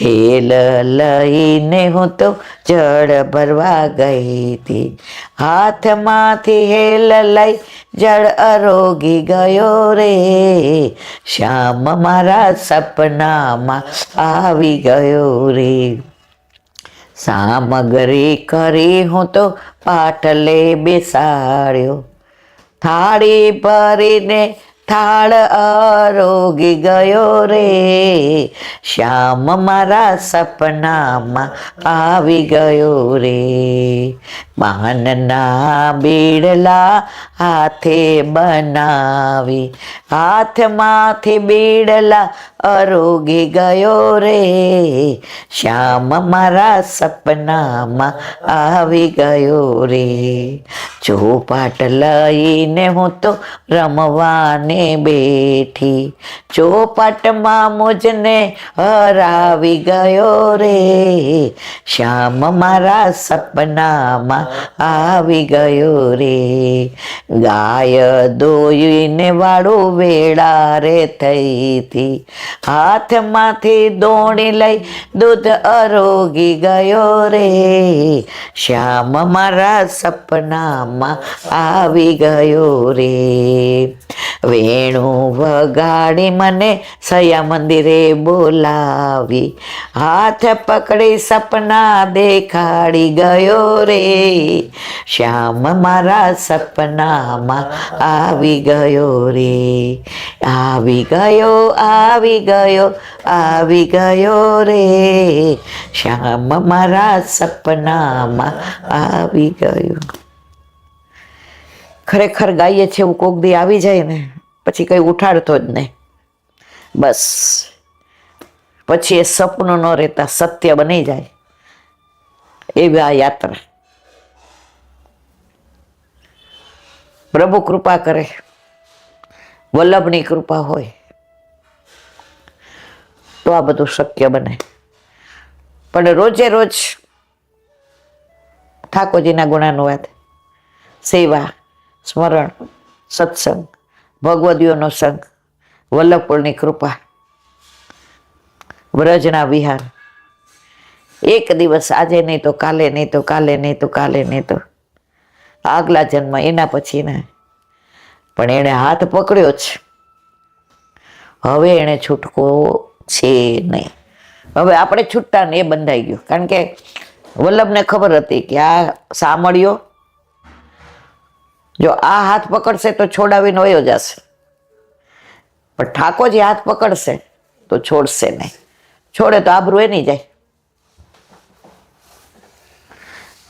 હેલ લઈને હું તો જળ ભરવા ગઈ હતી, હાથમાંથી હેલ લઈ જળ અરોગી ગયો રે, શ્યામ મારા સપનામાં આવી ગયો રે. સામગ્રી કરી હું તો પાટલે બેસાડ્યો, થાળી ભરીને થાળ અરોગી ગયો રે, શ્યામ મારા સપનામાં આવી ગયો રે. પાનના બીડલા હાથે બનાવી, હાથમાંથી બીડલા અરોગી ગયો રે, શ્યામ મારા સપનામાં આવી ગયો રે. ચોપાટ લઈને હું તો રમવાને બેઠી, ચોપાટમાં મુજને હરાવી ગયો રે, શ્યામ મારા સપનામાં આવી ગયો રે. ગાય દોઈને વાળું વેળા રે થઈ હતી, હાથમાંથી દોણી લઈ દૂધ અરોગી ગયો રે, શ્યામ મારા સપનામાં આવી ગયો રે. વેણું વગાડી મને સયા મંદિરે બોલાવી, હાથ પકડી સપના દેખાડી ગયો રે, શ્યામ મારા સપનામાં આવી ગયો રે. આવી ગયો, આવી ગયો, આવી ગયો રે, શ્યામ મારા સપનામાં આવી ગયો. ખરેખર ગાઈએ છે એવું કોક દી આવી જાય ને પછી કઈ ઉઠાડતો જ નહીં, બસ પછી એ સપનું ન રહેતા સત્ય બની જાય એવી આ યાત્રા. પ્રભુ કૃપા કરે, વલ્લભની કૃપા હોય તો આ બધું શક્ય બને. પણ રોજે રોજ ઠાકોરજીના ગુણાનુવાદ, સેવા, સ્મરણ, સત્સંગ, ભગવદીઓનો સંગ, વલ્લભકુળની કૃપા, વ્રજના વિહાર, એક દિવસ આજે નહીં તો કાલે, નહીં તો કાલે, નહીં તો કાલે, નહીં તો આગલા જન્મ, એના પછી ને. પણ એણે હાથ પકડ્યો છે, હવે એને છૂટકો છે નહીં. હવે આપણે છૂટતા ને એ બંધાઈ ગયું, કારણ કે વલ્લભને ખબર હતી કે આ સાંભળ્યો જો આ હાથ પકડશે તો છોડાવીને વયો જશે, પણ ઠાકોરજી હાથ પકડશે તો છોડશે નહીં. છોડે તો આબરૂ એની જાય.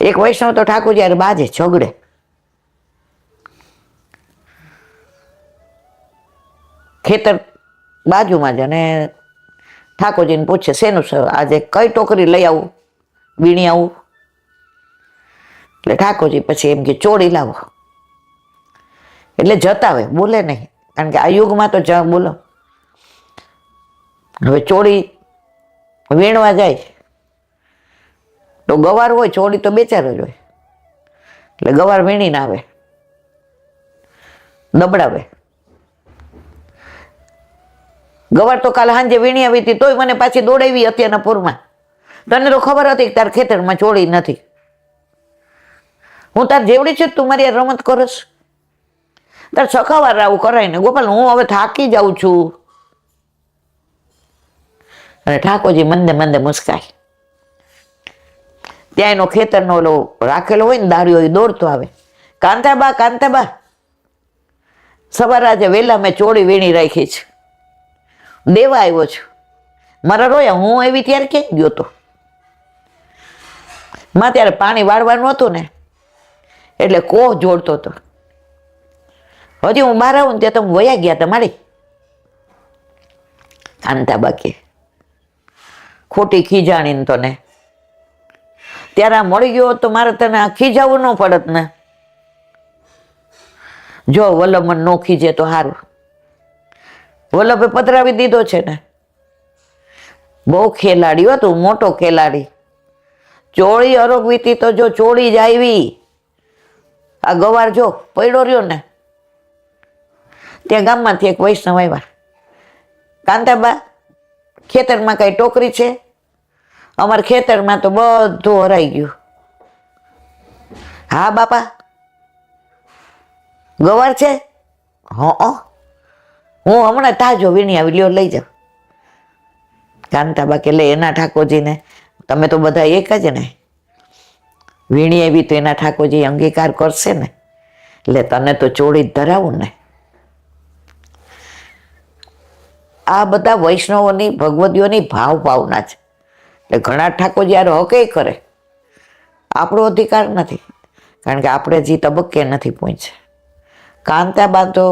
એક વૈષ્ણવ તો ઠાકોરજી યાર બાજે ઝઘડે, ખેતર બાજુમાં જ, અને ઠાકોરજીને પૂછે શેનું આજે કઈ ટોકરી લઈ આવું, વીણી આવું? એટલે ઠાકોરજી પછી એમ કે ચોળી લાવો. એટલે જતા હોય, બોલે નહીં, કારણ કે આ યુગમાં તો બોલો. હવે ચોળી વીણવા જાય તો ગવાર હોય, ચોળી તો બેચારો જ હોય, એટલે ગવાર વીણીને આવે, દબડાવે. ગવાર તો કાલે સાંજે વીણી આવી હતી તોય મને પાછી દોડાવી અત્યારના પૂરમાં. તને તો ખબર હતી કે તાર ખેતરમાં ચોળી નથી, હું તાર જેવડી છે તું મારી રમત કરસ, તાર સખાવાર આવું કરાય ને. ગોપાલ હું હવે થાકી જાઉં છું. અને ઠાકોરજી મંદે મંદે મુસ્કાય. ત્યાં એનો ખેતરનો ઓલો રાખેલો હોય ને દાળીઓ, એ દોડતો આવે, કાંતાબા, કાંતાબા, સવારે આજે વહેલા મેં ચોળી વીણી રાખી છે, દેવા આવ્યો છું. મારા રોયા, હું એવી ત્યારે ક્યાંક ગયો તો, માં ત્યારે પાણી વાળવાનું હતું ને એટલે કોહ જોડતો હતો. હજી હું બહાર આવું ને ત્યાં તમે વયા ગયા તમારી. કાંતાબા કે ખોટી ખીજાણી તો ને ત્યારે આ મળી ગયો તો મારે તને આ ખીજાવું ન પડત ને. જો વલ્લભ ન ખીજે તો સારું. વલ્લભે પધરાવી દીધો છે ને. બહુ ખેલાડી હતું, મોટો ખેલાડી. ચોળી અરોગવીતી તો જો ચોળી જ આવી. આ ગવાર જો પડ્યો રહ્યો ને, ત્યાં ગામમાંથી એક વૈષ્ણવ આવ્યા. કાંતાબા, ખેતરમાં કઈ ટોકરી છે? અમારા ખેતરમાં તો બધું હરાઈ ગયું. હા બાપા, ગવાર છે? હા, હું હમણાં તાજો વીણી આવી, લ્યો લઈ જાઓ. કાંતાબા કે લે, એના ઠાકોરજીને તમે તો બધા એક જ ને, વીણી આવી તો એના ઠાકોરજી અંગીકાર કરશે ને, એટલે તને તો ચોળી જ ધરાવું ને. આ બધા વૈષ્ણવોની, ભગવદીઓની ભાવ ભાવના છે. એટલે ઘણા ઠાકોરજી યાર હકે કરે, આપણો અધિકાર નથી, કારણ કે આપણે જે તબક્કે નથી પહોંચ્યા. કાંતાબા તો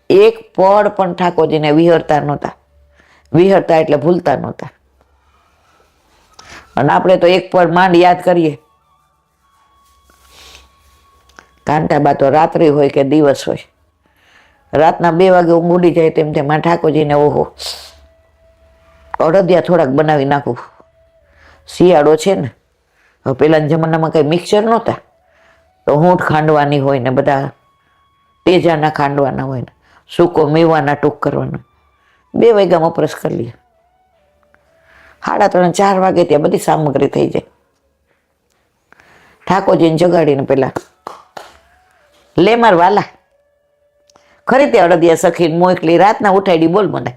એક પળ પણ ઠાકોરજીને વિહરતા નહોતા. વિહરતા એટલે ભૂલતા નહોતા. અને આપણે તો એક પળ માંડ યાદ કરીએ. કાંતાબા તો રાત્રિ હોય કે દિવસ હોય, રાતના 2 વાગે ઊંઘ ઉડી જાય તેમ તેમ આ ઠાકોરજીને ઓહો અડદિયા થોડાક બનાવી નાખું. શિયાળો છે ને, હવે પેલાના જમાનામાં કઈ મિક્સર નહોતા, તો હૂંઠ ખાંડવાની હોય ને, બધા તેજાના ખાંડવાના હોય ને, સૂકો મેવાના ટૂંક કરવાના. 2 વાગ્યામાં વપરાશ કરી લે. 3:30 4 વાગે ત્યાં બધી સામગ્રી થઈ જાય. ઠાકોરજીને જગાડીને પેલા લે માર વાલા, ખરી તે અડદિયા સખી મોકલી, રાતના ઉઠાડી, બોલ મને.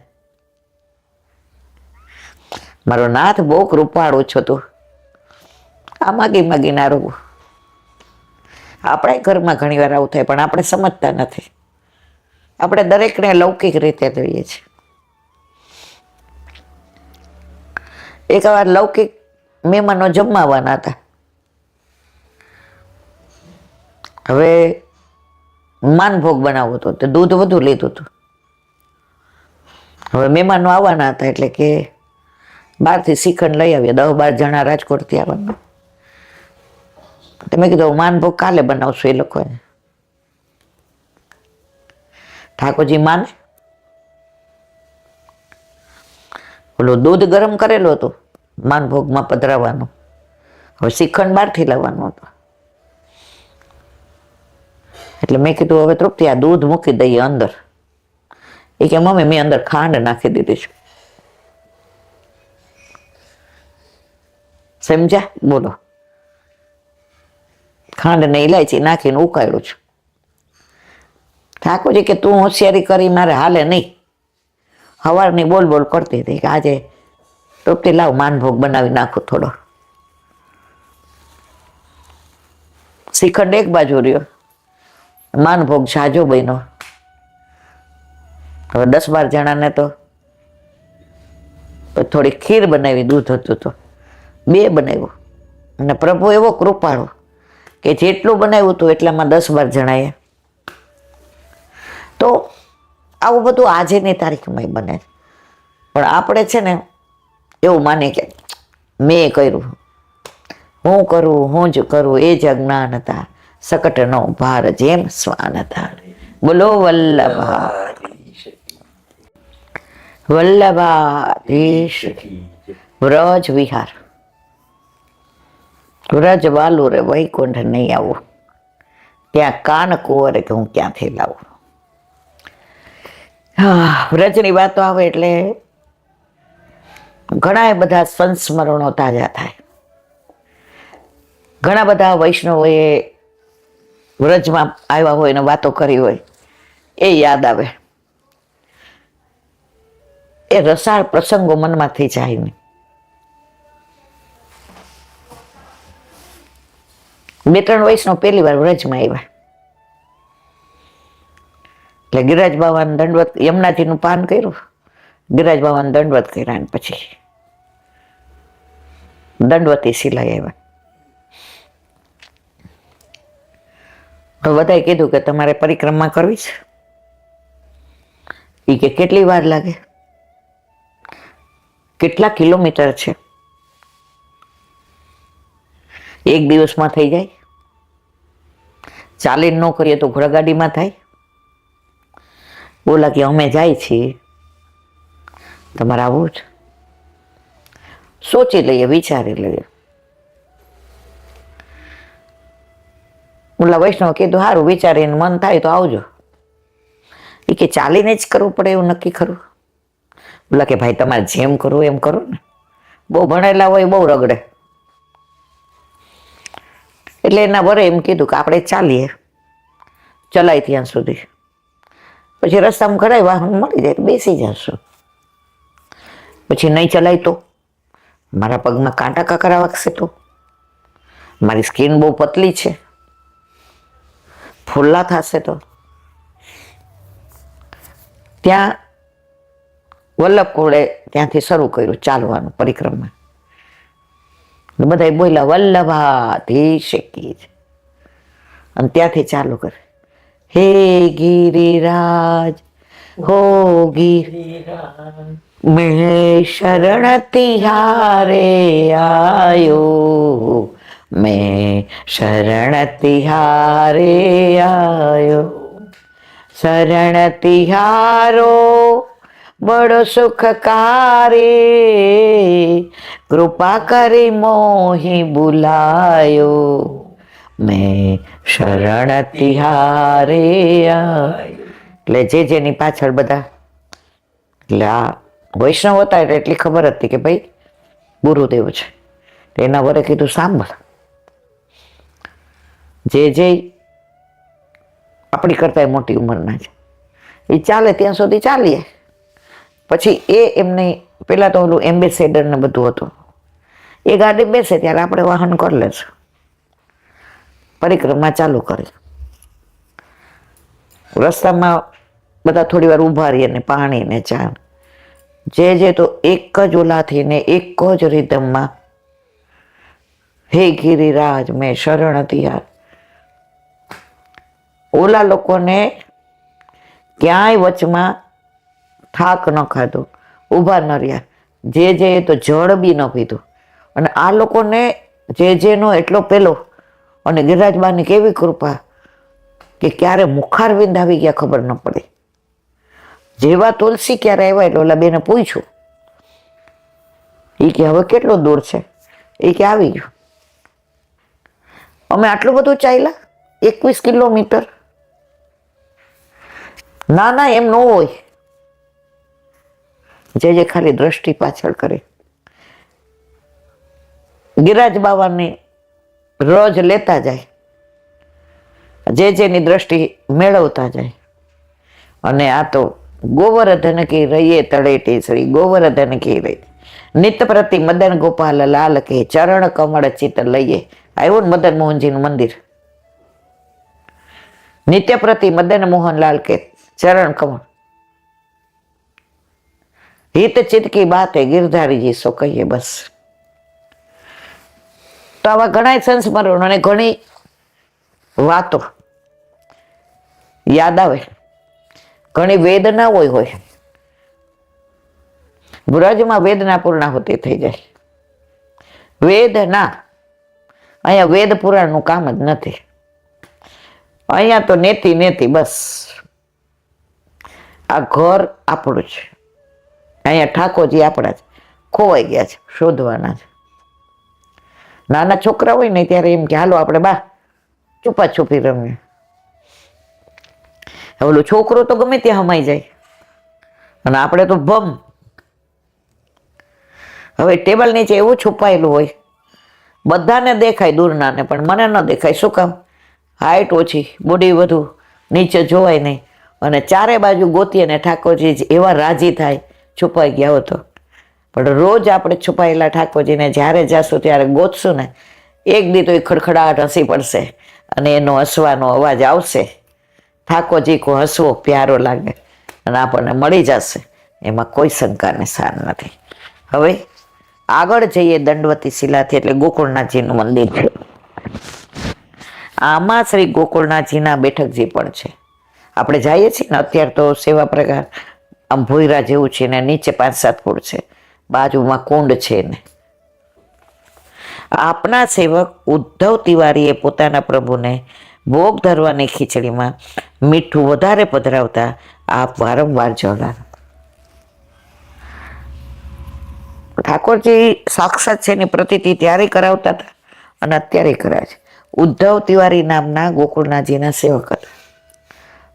મારો નાથ બહુ કૃપાળો છો તું, આ માગી માગી ના રોગું. આપણા ઘરમાં ઘણી વાર આવું થાય, પણ આપણે સમજતા નથી. આપણે દરેકને લૌકિક રીતે જોઈએ છીએ. એક વાર લૌકિક મહેમાનો જમવાના હતા. હવે માનભોગ બનાવવો હતો, તો દૂધ વધુ લીધું હતું. હવે મહેમાનો આવવાના હતા, એટલે કે બહારથી શ્રીખંડ લઈ આવ્યા. 10-12 જણા રાજકોટથી આવવાના. તમે કીધું માનભોગ કાલે બનાવશું એ લોકોને. ઠાકોરજી માને, ઓલું દૂધ ગરમ કરેલું હતું માનભોગમાં પધરાવવાનું. હવે શ્રીખંડ બહારથી લાવવાનું હતું. એટલે મેં કીધું હવે તૃપ્તિ આ દૂધ મૂકી દઈએ અંદર. એ કે મમ્મી મેં અંદર ખાંડ નાખી દીધી છે. સમજ્યા? બોલો. ખાંડ ને ઇલાયચી નાખીને ઉકાળ્યું છું. ઠાકોરજી કે તું હોશિયારી કરી, મારે હાલે નહીં. સવારની બોલ બોલ કરતી હતી કે આજે તૃપ્તિ લાવ માનભોગ બનાવી નાખું થોડો. શ્રીખંડ એક બાજુ રહ્યો, માનભોગ સાજો બન્યો. હવે 10-12 જણાને તો થોડી ખીર બનાવી, દૂધ હતું તો 2 બનાવ્યું. અને પ્રભુ એવો કૃપાળો કે જેટલું બનાવ્યું હતું એટલામાં 10-12 જણાએ. તો આવું બધું આજેની તારીખમાં બને. પણ આપણે છે ને એવું માને કે મેં કર્યું, હું કરું, હું જ કરું, એ જ અજ્ઞાનતા, સકટનો ભાર જેમ સ્વાનતા. બોલો વલ્લભાધીશ વ્રજ વિહાર. વ્રજ વાલું રે વૈકુંઠ નહીં આવું, ત્યાં કાન કુંવરે કે હું ક્યાંથી લાવું. વ્રજની વાતો આવે એટલે ઘણા બધા સંસ્મરણો તાજા થાય. ઘણા બધા વૈષ્ણવોએ વ્રજમાં આવ્યા હોય ને વાતો કરી હોય એ યાદ આવે. એ રસાળ પ્રસંગો મનમાંથી જાય નહીં. 2-3 વૈષ્ણવ પહેલી વાર વ્રજમાં આવ્યા એટલે ગિરિરાજ બાબાને દંડવત, યમુનાજીનું પાન કર્યું, ગિરિરાજ બાબાને દંડવત કર્યા અને પછી દંડવતી શિલા આવ્યા. તો બધાએ કીધું કે તમારે પરિક્રમા કરવી છે? એ કે કેટલી વાર લાગે, કેટલા કિલોમીટર છે? 1 દિવસમાં થઈ જાય, ચાલીને ન કરીએ તો ઘોડાગાડીમાં થાય. બોલા કે અમે જાય છીએ, તમારે આવું જ? સોચી લઈએ, વિચારી લઈએ. ઓલા વૈષ્ણવ કીધું સારું, વિચારીને મન થાય તો આવજો. એ કે ચાલીને જ કરવું પડે એવું નક્કી ખરું? બોલા કે ભાઈ તમારે જેમ કરવું એમ કરો ને, બહુ ભણેલા હોય બહુ રગડે. એટલે એના વરે એમ કીધું કે આપણે ચાલીએ, ચલાય ત્યાં સુધી, પછી રસ્તામાં ઘણા વાહન મળી જાય બેસી જશું. પછી નહીં ચલાય તો મારા પગમાં કાંટા કાકરા વાગશે તો, મારી સ્કિન બહુ પતલી છે, ફૂલ્લા થશે તો. ત્યાં વલ્લભકોળે ત્યાંથી શરૂ કર્યું ચાલવાનું પરિક્રમા. બધા બોલ્યા વલ્લભાધીશ કી, અને ત્યાંથી ચાલુ કરે, હે ગિરિરાજ હો ગિરિરાજ મેં શરણ તિહારે આયો, મેં શરણ તિહારે આયો, શરણ તિહારો બડો સુખકારે, કૃપા કરી મોહી બુલાયો, મેં શરણ તિહારે આયો. એટલે જેની પાછળ બધા, એટલે આ વૈષ્ણવ હતા એટલે એટલી ખબર હતી કે ભાઈ ગુરુદેવ છે. એના વરે કીધું સાંભળ, જે આપણી કરતા મોટી ઉંમરના છે એ ચાલે ત્યાં સુધી ચાલીએ. પછી એમની પેલા તો ઓલું એમ્બેસેડર ને બધું હતું, એ ગાડી બેસે ત્યારે આપણે વાહન કરી લેશું, પરિક્રમા ચાલુ કરી. રસ્તામાં બધા થોડી વાર ઉભા રહીએ ને પાણી ને ચા, જે તો એક જ ઓલાથી ને એક જ રિધમમાં, હે ગિરિરાજ મેં શરણ તિહાર. ઓલા લોકોને ક્યાંય વચમાં થાક ન ખાધો, ઊભા ન રહ્યા, જે તો જળ બી ન પીધું. અને આ લોકોને જેનો એટલો પેલો, અને ગિરિરાજબાની કેવી કૃપા કે ક્યારે મુખારવિંદ આવી ગયા ખબર ન પડી. જેવા તુલસી ક્યારે આવ્યા એટલે ઓલા બેને પૂછ્યું, એ કે હવે કેટલો દૂર છે? એ કે આવી ગયું. અમે આટલું બધું ચાલ્યા 21 કિલોમીટર? ના એમ ન હોય. જે ખાલી દ્રષ્ટિ પાછળ કરે. ગિરિરાજ બાવાની રોજ લેતા જાય, જેની દ્રષ્ટિ મેળવતા જાય. અને આ તો ગોવર્ધન કી રહીએ તળેટી શ્રી ગોવર્ધન કી રહી, નિત્ય પ્રતિ મદન ગોપાલ લાલ કે ચરણ કમળ ચિત લઈએ. આવ્યું ને મદન મોહનજીનું મંદિર, નિત્ય પ્રતિ મદન મોહનલાલ કે ચરણ કમળ, હિત ચિત કી બાત હે ગિરધારીજી સો કહીએ. બસ. તો આવા ઘણા સંસ્મરણ અને ઘણી વાતો યાદ આવે, ઘણી વેદના હોય. વ્રજમાં વેદના પૂર્ણાહુતિ થઈ જાય. વેદના અહીંયા વેદ પુરાણનું કામ જ નથી. અહીંયા તો નેતિ બસ. આ ઘર આપણું છે, અહીંયા ઠાકોરજી આપણા છે, ખોવાઈ ગયા છે, શોધવાના છે. નાના છોકરા હોય ને ત્યારે એમ કે હાલો આપણે બા છુપા છુપી રમીએ. ઓલો છોકરો તો ગમે ત્યાં હમાઈ જાય, અને આપણે તો ભમ. હવે ટેબલ નીચે એવું છુપાયેલું હોય, બધાને દેખાય દૂરનાને, પણ મને ન દેખાય. શું કામ? હાઈટ ઓછી, બોડી વધુ, નીચે જોવાય નહીં. અને ચારે બાજુ ગોતીએ ને ઠાકોરજી એવા રાજી થાય છુપાઈ ગયા હતો. પણ રોજ આપણે છુપાયેલા ઠાકોરજીને જ્યારે જાશું ત્યારે ગોતશું ને, એક દી તો એ ખડખડાટ હસી પડશે, અને એનો હસવાનો અવાજ આવશે. ઠાકોરજી કો હસવો પ્યારો લાગે, અને આપણને મળી જશે, એમાં કોઈ શંકાને સાર નથી. હવે આગળ જઈએ દંડવતી શિલાથી, એટલે ગોકુળનાથજીનું મંદિર છે. આમાં શ્રી ગોકુળનાથજીના બેઠકજી પણ છે. આપણે જઈએ છીએ ને અત્યારે તો સેવા પ્રકાર આમ ભોયરા જેવું છે ને, નીચે 5-7 ફૂટ છે, બાજુમાં કુંડ છે ને. આપના સેવક ઉદ્ધવ તિવારીએ પોતાના પ્રભુને ભોગ ધરવાની ખીચડીમાં મીઠું વધારે પધરાવતા આપ વારંવાર જણાવો. ઠાકોરજી સાક્ષાત છે એની પ્રતીતિ ત્યારે કરાવતા હતા અને અત્યારે કરાવે છે. ઉદ્ધવ તિવારી નામના ગોકુળનાથજીના સેવક હતા.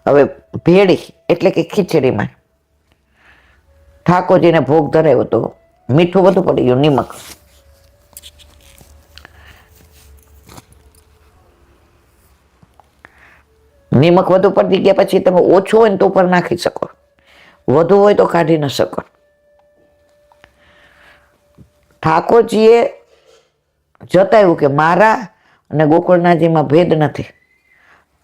હવે ભેળી એટલે કે ખીચડીમાં ઠાકોરજીને ભોગ ધરાવ્યો તો મીઠું વધુ પડી ગયું, નિમક. નિમક વધુ પડી ગયા પછી તમે ઓછું હોય ને તો ઉપર નાખી શકો, વધુ હોય તો કાઢી ન શકો. ઠાકોરજીએ જતાવ્યું કે મારા અને ગોકુળનાથજીમાં ભેદ નથી,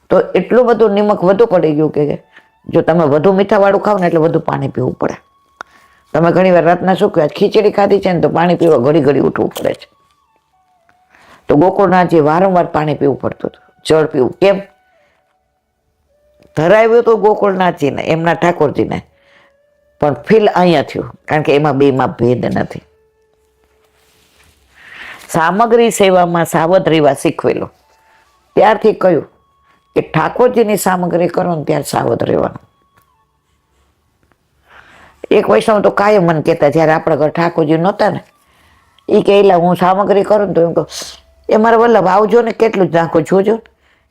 તો એટલું બધું નિમક વધુ પડી ગયું કે જો તમે વધુ મીઠાવાળું ખાવ ને એટલે વધુ પાણી પીવું પડે. તમે ઘણી વાર રાતના શું કહે ખીચડી ખાધી છે ને તો પાણી પીવા ઘડી ઘડી ઉઠવું પડે છે. તો ગોકુળનાથજી વારંવાર પાણી પીવું પડતું હતું, જળ પીવું. કેમ? ધરાવ્યું તો ગોકુળનાથજીને, એમના ઠાકોરજીને, પણ ફીલ અહીંયા થયું કારણ કે એમાં બેમાં ભેદ નથી. સામગ્રી સેવામાં સાવધ રહેવા શીખવેલો. ત્યારથી કહ્યું કે ઠાકોરજીની સામગ્રી કરો ને ત્યારે સાવધ રહેવાનું. એક વૈષ્ણવ તો કાયમ મને કહેતા, જ્યારે આપણા ઘર ઠાકોરજી નહોતા ને, એ કે એલા હું સામગ્રી કરું ને તો એમ કહું એ મારા વલ્લભ આવજો ને કેટલું જ નાખો જોજો.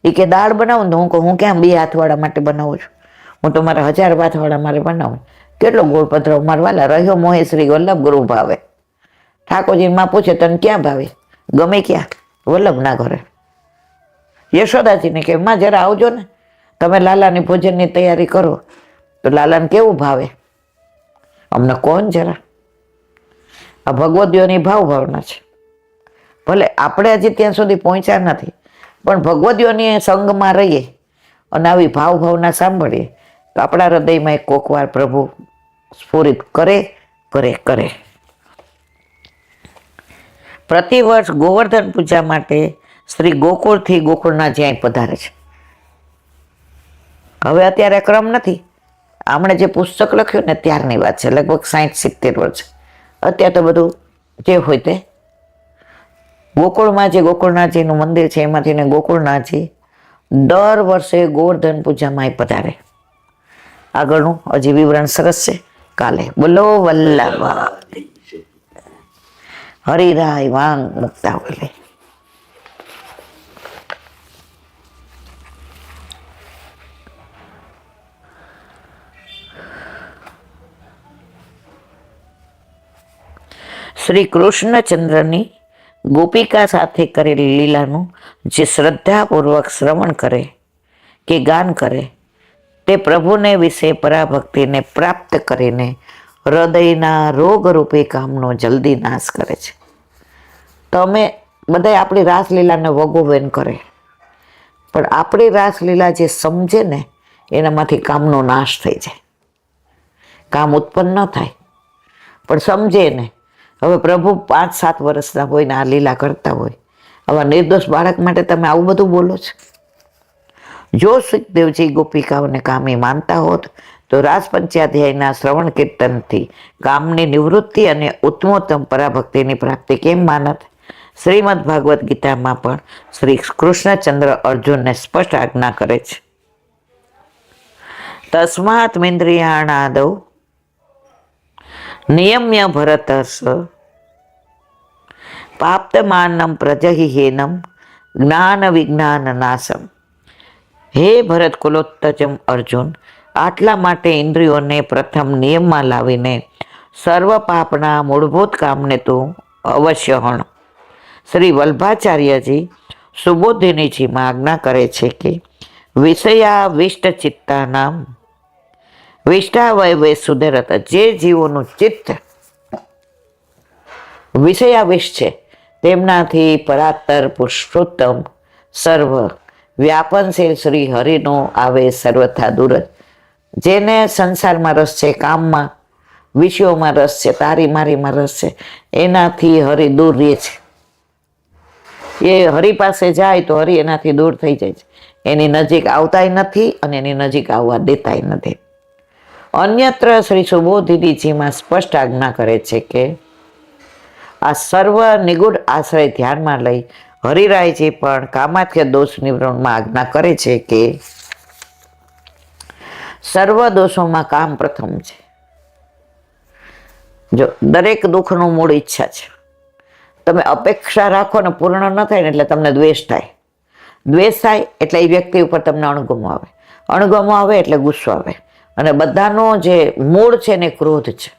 એ કે દાળ બનાવું ને તો હું કહું હું ક્યાં 2 હાથવાળા માટે બનાવું છું, હું તો મારા 1000 હાથવાળા મારે બનાવું. કેટલો ગોળ પધરાવ મારા વાલા રહ્યો મોહે શ્રી વલ્લભ ગુરુ ભાવે. ઠાકોરજી માં પૂછે તને ક્યાં ભાવે? ગમે ક્યાં, વલ્લભના ઘરે. યશોદાજીને કે માં જરા આવજો ને, તમે લાલાની ભોજનની તૈયારી કરો તો લાલાને કેવું ભાવે, અમને કોણ જરા. આ ભગવદીઓની ભાવના છે. ભલે આપણે હજી ત્યાં સુધી પહોંચ્યા નથી, પણ ભગવદીઓની સંગમાં રહીએ અને આવી ભાવના સાંભળીએ તો આપણા હૃદયમાં એક કોકવાર પ્રભુ સ્ફુરિત કરે કરે કરે. પ્રતિવર્ષ ગોવર્ધન પૂજા માટે શ્રી ગોકુળથી ગોકુળનાથજી અહીં પધારે છે. હવે અત્યારે ક્રમ નથી, આમણે જે પુસ્તક લખ્યું ને ત્યારની વાત છે, લગભગ 60-70 વર્ષ. અત્યારે તો બધું જે હોય તે ગોકુળમાં જે ગોકુળનાથજીનું મંદિર છે એમાંથી ને ગોકુળનાથજી દર વર્ષે ગોવર્ધન પૂજામાં અહીં પધારે. આગળનું હજી વિવરણ સરસ છે, કાલે. બોલો વલ્લભ હરિરાય વાંગ મુક્તા હોય. શ્રી કૃષ્ણચંદ્રની ગોપિકા સાથે કરેલી લીલાનું જે શ્રદ્ધાપૂર્વક શ્રવણ કરે કે ગાન કરે તે પ્રભુને વિશે પરાભક્તિને પ્રાપ્ત કરીને હૃદયના રોગરૂપી કામનો જલ્દી નાશ કરે છે. તમે બધા આપણી રાસલીલાને વગોવેન કરે, પણ આપણી રાસલીલા જે સમજે ને એનામાંથી કામનો નાશ થઈ જાય. કામ ઉત્પન્ન ન થાય પણ સમજે ને. હવે પ્રભુ 5-7 વર્ષના હોય ને આ લીલા કરતા હોય, આવા નિર્દોષ બાળક માટે તમે આવું બધું બોલો છો? જો સુખદેવજી ગોપિકાઓને કામી માનતા હોત તો રાસપંચાધ્યાયના શ્રવણ કીર્તનથી કામની નિવૃત્તિ અને ઉત્તમોત્તમ પરાભક્તિની પ્રાપ્તિ કેમ માનત? શ્રીમદ ભાગવત ગીતામાં પણ શ્રી કૃષ્ણચંદ્ર અર્જુનને સ્પષ્ટ આજ્ઞા કરે છે. તસ્માત મિન્દ્રિયાણાદૌ નિયમ્ય ભરતસ પાપ્તમાનમ પ્રજહિહેનમ જ્ઞાન વિજ્ઞાન નાશમ. હે ભરત કુલોત્તજમ અર્જુન, આટલા માટે ઇન્દ્રિયોને પ્રથમ નિયમમાં લાવીને સર્વ પાપના મૂળભૂત કામને તું અવશ્ય હણ. શ્રી વલ્ભાચાર્યજી સુબોધિનીજીમાં આજ્ઞા કરે છે કે વિષયાવિષ્ટ ચિત્તાનામ વિષ્ટાવય સુધરત. જે જીવોનું ચિત્ત વિષયાવિષ્ટ છે તેમનાથી પરાત્તર પુરુષોત્તમ સર્વ વ્યાપનશીલ શ્રી હરિનો આવે સર્વથા દૂર. જેને સંસારમાં રસ છે, કામમાં વિષયોમાં રસ છે, તારી મારીમાં રસ છે, એનાથી હરિ દૂર રહે છે. એ હરિ પાસે જાય તો હરિ એનાથી દૂર થઈ જાય છે. એની નજીક આવતાય નથી અને એની નજીક આવવા દેતાય નથી. અન્યત્ર શ્રી સુબોધિનીજીમાં સ્પષ્ટ આજ્ઞા કરે છે કે આ સર્વ નિગૂઢ આશ્રય ધ્યાનમાં લઈ હરિરાયજી પણ કામાખ્ય દોષ નિવારણમાં આજ્ઞા કરે છે કે સર્વ દોષોમાં કામ પ્રથમ છે. જો દરેક દુઃખનું મૂળ ઈચ્છા છે. તમે અપેક્ષા રાખો ને પૂર્ણ ન થાય ને એટલે તમને દ્વેષ થાય. દ્વેષ થાય એટલે એ વ્યક્તિ ઉપર તમને અણગમો આવે. અણગમો આવે એટલે ગુસ્સો આવે. અને બધાનો જે મૂળ છે ને ક્રોધ છે.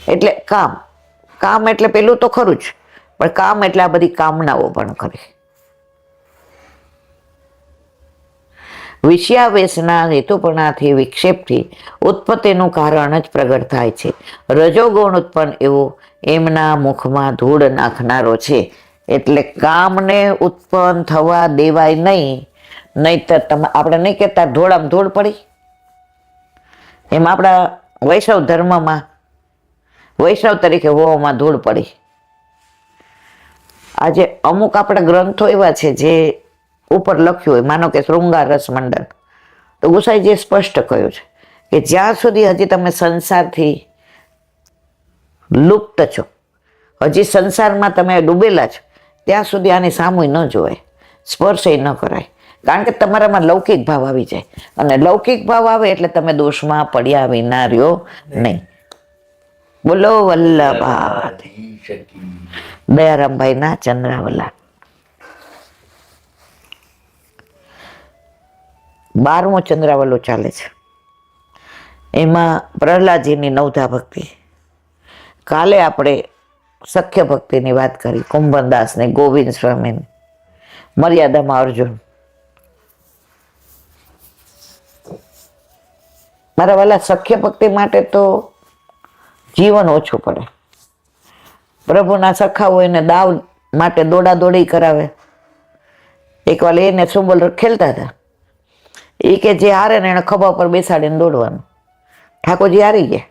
એટલે કામ એટલે પેલું તો ખરું જ, પણ કામ એટલે આ બધી કામનાઓ પણ ખરી. વિષયાવેશના હેતુપણાથી વિક્ષેપથી ઉત્પત્તિનું કારણ જ પ્રગટ થાય છે. રજોગુણ ઉત્પન્ન એવો એમના મુખમાં ધૂળ નાખનારો છે. એટલે કામને ઉત્પન્ન થવા દેવાય નહીં. નહીતર આપણે નહીં કહેતા ધૂળામાં ધૂળ પડી, એમ આપણા વૈષ્ણવ ધર્મમાં વૈષ્ણવ તરીકે હોવામાં ધૂળ પડી. આજે અમુક આપણા ગ્રંથો એવા છે જે ઉપર લખ્યું હોય, માનો કે શૃંગાર રસ મંડળ, તો ગુસાઈજીએ સ્પષ્ટ કહ્યું છે કે જ્યાં સુધી હજી તમે સંસારથી લુપ્ત છો, હજી સંસારમાં તમે ડૂબેલા છો, ત્યાં સુધી આની સામુય ન જોવાય, સ્પર્શ ન કરાય. કારણ કે તમારામાં લૌકિક ભાવ આવી જાય, અને લૌકિક ભાવ આવે એટલે તમે દોષમાં પડ્યા વિના રહ્યો નહીં. બોલો વલ્લભા દયારામભાઈ ના ચંદ્રાવલા. 12મો ચંદ્રાવલો ચાલે છે. એમાં પ્રહલાદજીની નવધા ભક્તિ. કાલે આપણે સખ્ય ભક્તિની વાત કરી, કુંભનદાસ ને ગોવિંદ સ્વામી, મર્યાદામાં અર્જુન. મારા વાલા, સખ્ય ભક્તિ માટે તો જીવન ઓછું પડે. પ્રભુના સખા હોય ને દાવ માટે દોડા દોડી કરાવે. એક વાર એને સુબલ ખેલતા હતા, એ કે જે હારે ને એને ખભા પર બેસાડીને દોડવાનું. ઠાકોરજી હારી ગયા,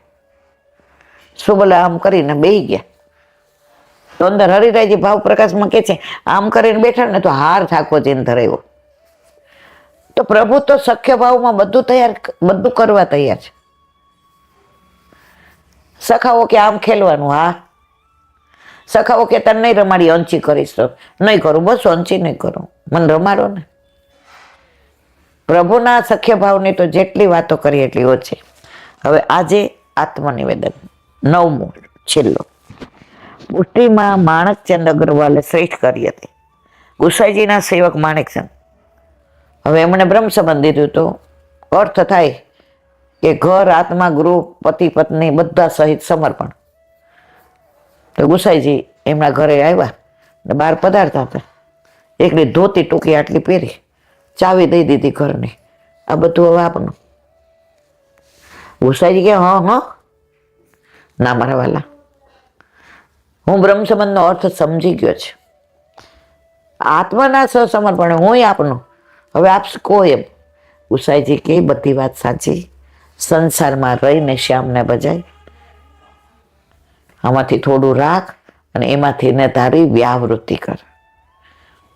સુબલ આમ કરીને બેહી ગયા. તો અંદર હરિરાયજી ભાવ પ્રકાશમાં કે છે આમ કરીને બેઠા ને તો હાર ઠાકોરજીને ધરાવ્યો. તો પ્રભુ તો સખ્ય ભાવમાં બધું કરવા તૈયાર છે. સખાઓ કે આમ ખેલવાનું, હા. સખાઓ કે તને નહીં રમાડી, અંચી કરીશ તો નહીં કરું, બસ અંચી નહીં કરું, મને રમાડો ને. પ્રભુના સખ્ય ભાવની તો જેટલી વાતો કરી એટલી ઓછી. હવે આજે આત્મનિવેદન 9મો છેલ્લો. પુષ્ટિમાં માણકચંદ અગ્રવાલે શ્રેષ્ઠ કરી હતી. ગુસાઈજીના સેવક માણેકચંદ. હવે એમણે બ્રહ્મ સંબંધ દીધું તો અર્થ થાય કે ઘર, આત્મા, ગૃહ, પતિ પત્ની બધા સહિત સમર્પણ. તો ગુસાઈજી એમના ઘરે આવ્યા ને બહાર પધારતા હતા. એકલી ધોતી ટૂંકી આટલી પહેરી, ચાવી દઈ દીધી ઘરની, આ બધું હવે આપનું. ગુસાઈજી કે હા ના મારા વાલા, હું બ્રહ્મ સંબંધનો અર્થ સમજી ગયો છે. આત્માના સહસમર્પણ હું આપનું, હવે આપ કહો એમ. ગુસાઈજી કે બધી વાત સાચી, સંસારમાં રહીને શ્યામને બજાય, આમાંથી થોડું રાખ અને એમાંથી ને તારી વ્યાવૃત્તિ કર.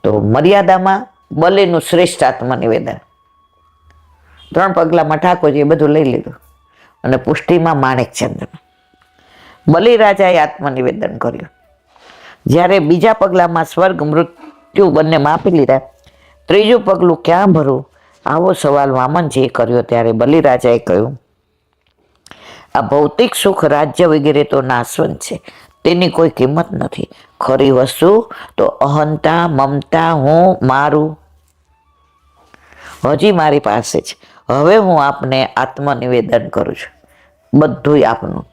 તો મર્યાદામાં બલિનું શ્રેષ્ઠ આત્મનિવેદન. 3 પગલામાં ઠાકોરજીએ બધું લઈ લીધું. અને પુષ્ટિમાં માણેકચંદ. બલિરાજાએ આત્મનિવેદન કર્યું. જ્યારે બીજા પગલામાં સ્વર્ગ મૃત્યુ બંને માપી લીધા, ત્રીજું પગલું ક્યાં ભરવું આવો સવાલ વામનજીએ કર્યો. ત્યારે બલિરાજાએ કહ્યું, આ ભૌતિક સુખ, રાજ્ય વગેરે તો નાશવંત છે, તેની કોઈ કિંમત નથી. ખરી વસ્તુ તો અહંતા, મમતા, હું, મારું હજી મારી પાસે છે. હવે હું આપને આત્મનિવેદન કરું છું, બધું આપનું.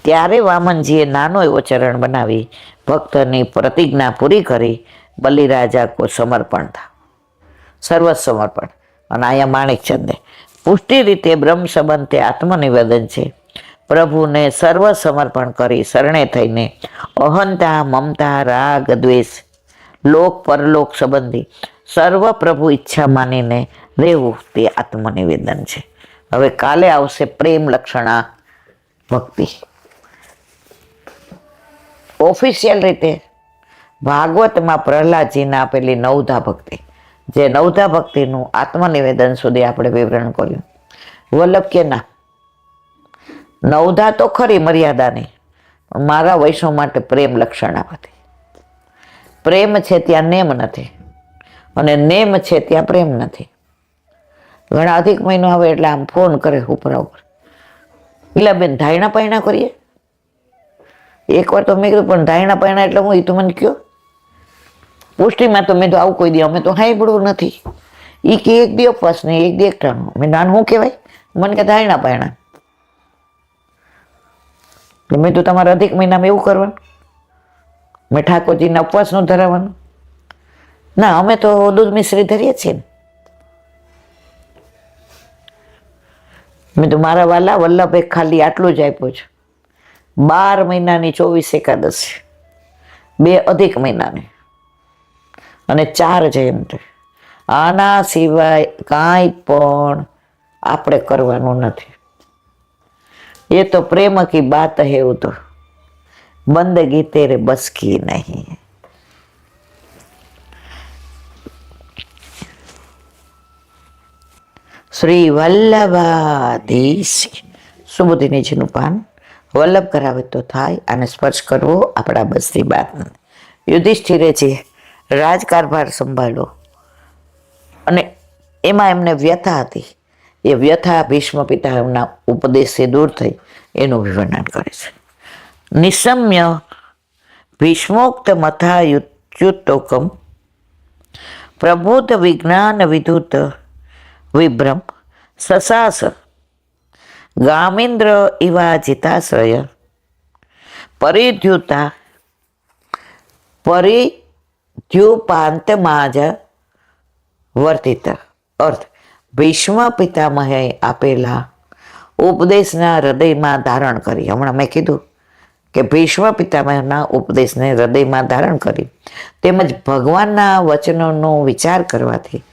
ત્યારે વામનજીએ નાનો એવો ચરણ બનાવી ભક્તની પ્રતિજ્ઞા પૂરી કરી. બલિરાજા કો સમર્પણ થા, સર્વ સમર્પણ. અને અહીંયા માણેકચંદે પુષ્ટિ રીતે બ્રહ્મ સંબંધ તે આત્મનિવેદન છે. પ્રભુને સર્વ સમર્પણ કરી શરણે થઈને અહંતા, મમતા, રાગ, દ્વેષ, લોક પરલોક સંબંધી સર્વ પ્રભુ ઈચ્છા માનીને રહેવું તે આત્મનિવેદન છે. હવે કાલે આવશે પ્રેમ લક્ષણા ભક્તિ. ઓફિશિયલ રીતે ભાગવતમાં પ્રહલાદજીને આપેલી નવધા ભક્તિ, જે નવધા ભક્તિનું આત્મનિવેદન સુધી આપણે વિવરણ કર્યું. વલ્લભ કે ના, નવધા તો ખરી મર્યાદાની, મારા વૈષ્ણવ માટે પ્રેમ લક્ષણાવતી. પ્રેમ છે ત્યાં નેમ નથી, અને નેમ છે ત્યાં પ્રેમ નથી. ઘણા અધિક મહિનો આવે એટલે આમ ફોન કરે ઉપરા ઉપર, પેલા બેન ધાયણા પાયણા કરીએ. એકવાર તો મેં કીધું પણ ધાયણા પાયણા એટલે હું, એ તો મને કયો. પુષ્ટિમાં તો મેં તો આવું કોઈ દી અમે તો સાંભળ્યું નથી. એ કે એક દી ઉપવાસ નહીં, એક દી એકટાણું. મેં નાનું શું કહેવાય? મને કે ધાયણા પાયણા. મેં તો તમારા અધિક મહિનામાં એવું કરવાનું? મેં ઠાકોરજીના ઉપવાસનું ધરાવવાનું? ના, અમે તો દૂધ મિશ્રી ધરીએ છીએ ને. મેં તો મારા વાલા વલ્લભે ખાલી આટલું જ આપ્યું છે, 12 મહિનાની 24 એકાદશી, 2 અધિક મહિનાની અને 4 જયંતી. આના સિવાય કાંઈ પણ આપણે કરવાનું નથી. એ તો પ્રેમ કી બાત હે, એવું તો બંદગી તેરે બસ કી નહીં. શ્રી વલ્લભાધીશ. સુબોધિનીજીનું પાન વલ્લભ કરાવે તો થાય, આને સ્પર્શ કરવો આપણા બસની વાત નથી. યુધિષ્ઠિરે જે રાજકારભાર સંભાળ્યો અને એમાં એમને વ્યથા હતી, એ વ્યથા ભીષ્મ પિતામહના ઉપદેશથી દૂર થઈ એનું વિવર્ણન કરે છે. નિશમ્ય ભીષ્મોક્ત મથા યુત્યુતોકમ પ્રબોધ વિજ્ઞાન વિધુત વિભ્રમ સસાસ ગામેન્દ્ર ઇવાજિતાશ્રય પરિદ્યુતા પરિદ્યુપાંતમાજ વર્તિત. અર્થ: ભીષ્મ પિતામહે આપેલા ઉપદેશના હૃદયમાં ધારણ કરી. હમણાં મેં કીધું કે ભીષ્મ પિતામહના ઉપદેશને હૃદયમાં ધારણ કરી, તેમજ ભગવાનના વચનોનો વિચાર કરવાથી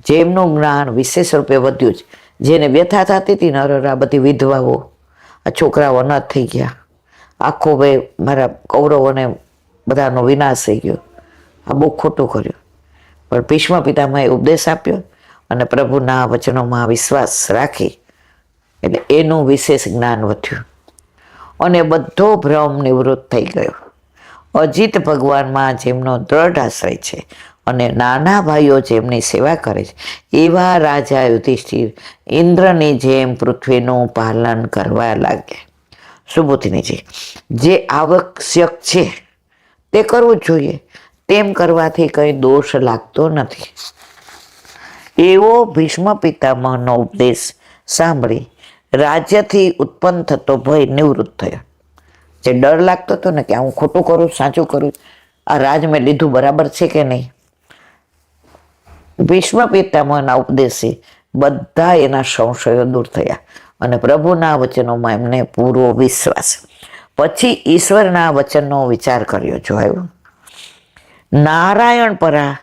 જેમનું જ્ઞાન વિશેષ રૂપે વધ્યું છે. જેને વ્યથા થતી હતી ને, આ બધી વિધવાઓ, આ છોકરાઓ અનાથ થઈ ગયા, આખો ભાઈ મારા કૌરવોને બધાનો વિનાશ થઈ ગયો, આ બહુ ખોટું કર્યું. પણ ભીષ્મ પિતામહે ઉપદેશ આપ્યો અને પ્રભુના વચનોમાં વિશ્વાસ રાખી એટલે એનું વિશેષ જ્ઞાન વધ્યું અને બધો ભ્રમ નિવૃત્ત થઈ ગયો. અજીત ભગવાનમાં જેમનો દ્રઢ આશ્રય છે અને નાના ભાઈઓ જેમની સેવા કરે છે, એવા રાજા યુધિષ્ઠિર ઇન્દ્રની જેમ પૃથ્વીનું પાલન કરવા લાગ્યા. સુબોધિનીજી, જે આવશ્યક છે તે કરવું જ જોઈએ, તેમ કરવાથી કંઈ દોષ લાગતો નથી. એવો ભીષ્મ પિતામહનો ઉપદેશ સાંભળી રાજ્યથી ઉત્પન્ન થતો ભય નિવૃત્ત થયો. જે ડર લાગતો હતો ને કે હું ખોટું કરું, સાચું કરું, આ રાજ મેં લીધું બરાબર છે કે નહીં, ભીષ્મ પિતામહના ઉપદેશથી બધા એના સંશયો દૂર થયા અને પ્રભુના વચનોમાં એમને પૂરો વિશ્વાસ. પછી ઈશ્વરના વચનનો વિચાર કર્યો. જોયું, નારાયણ પરા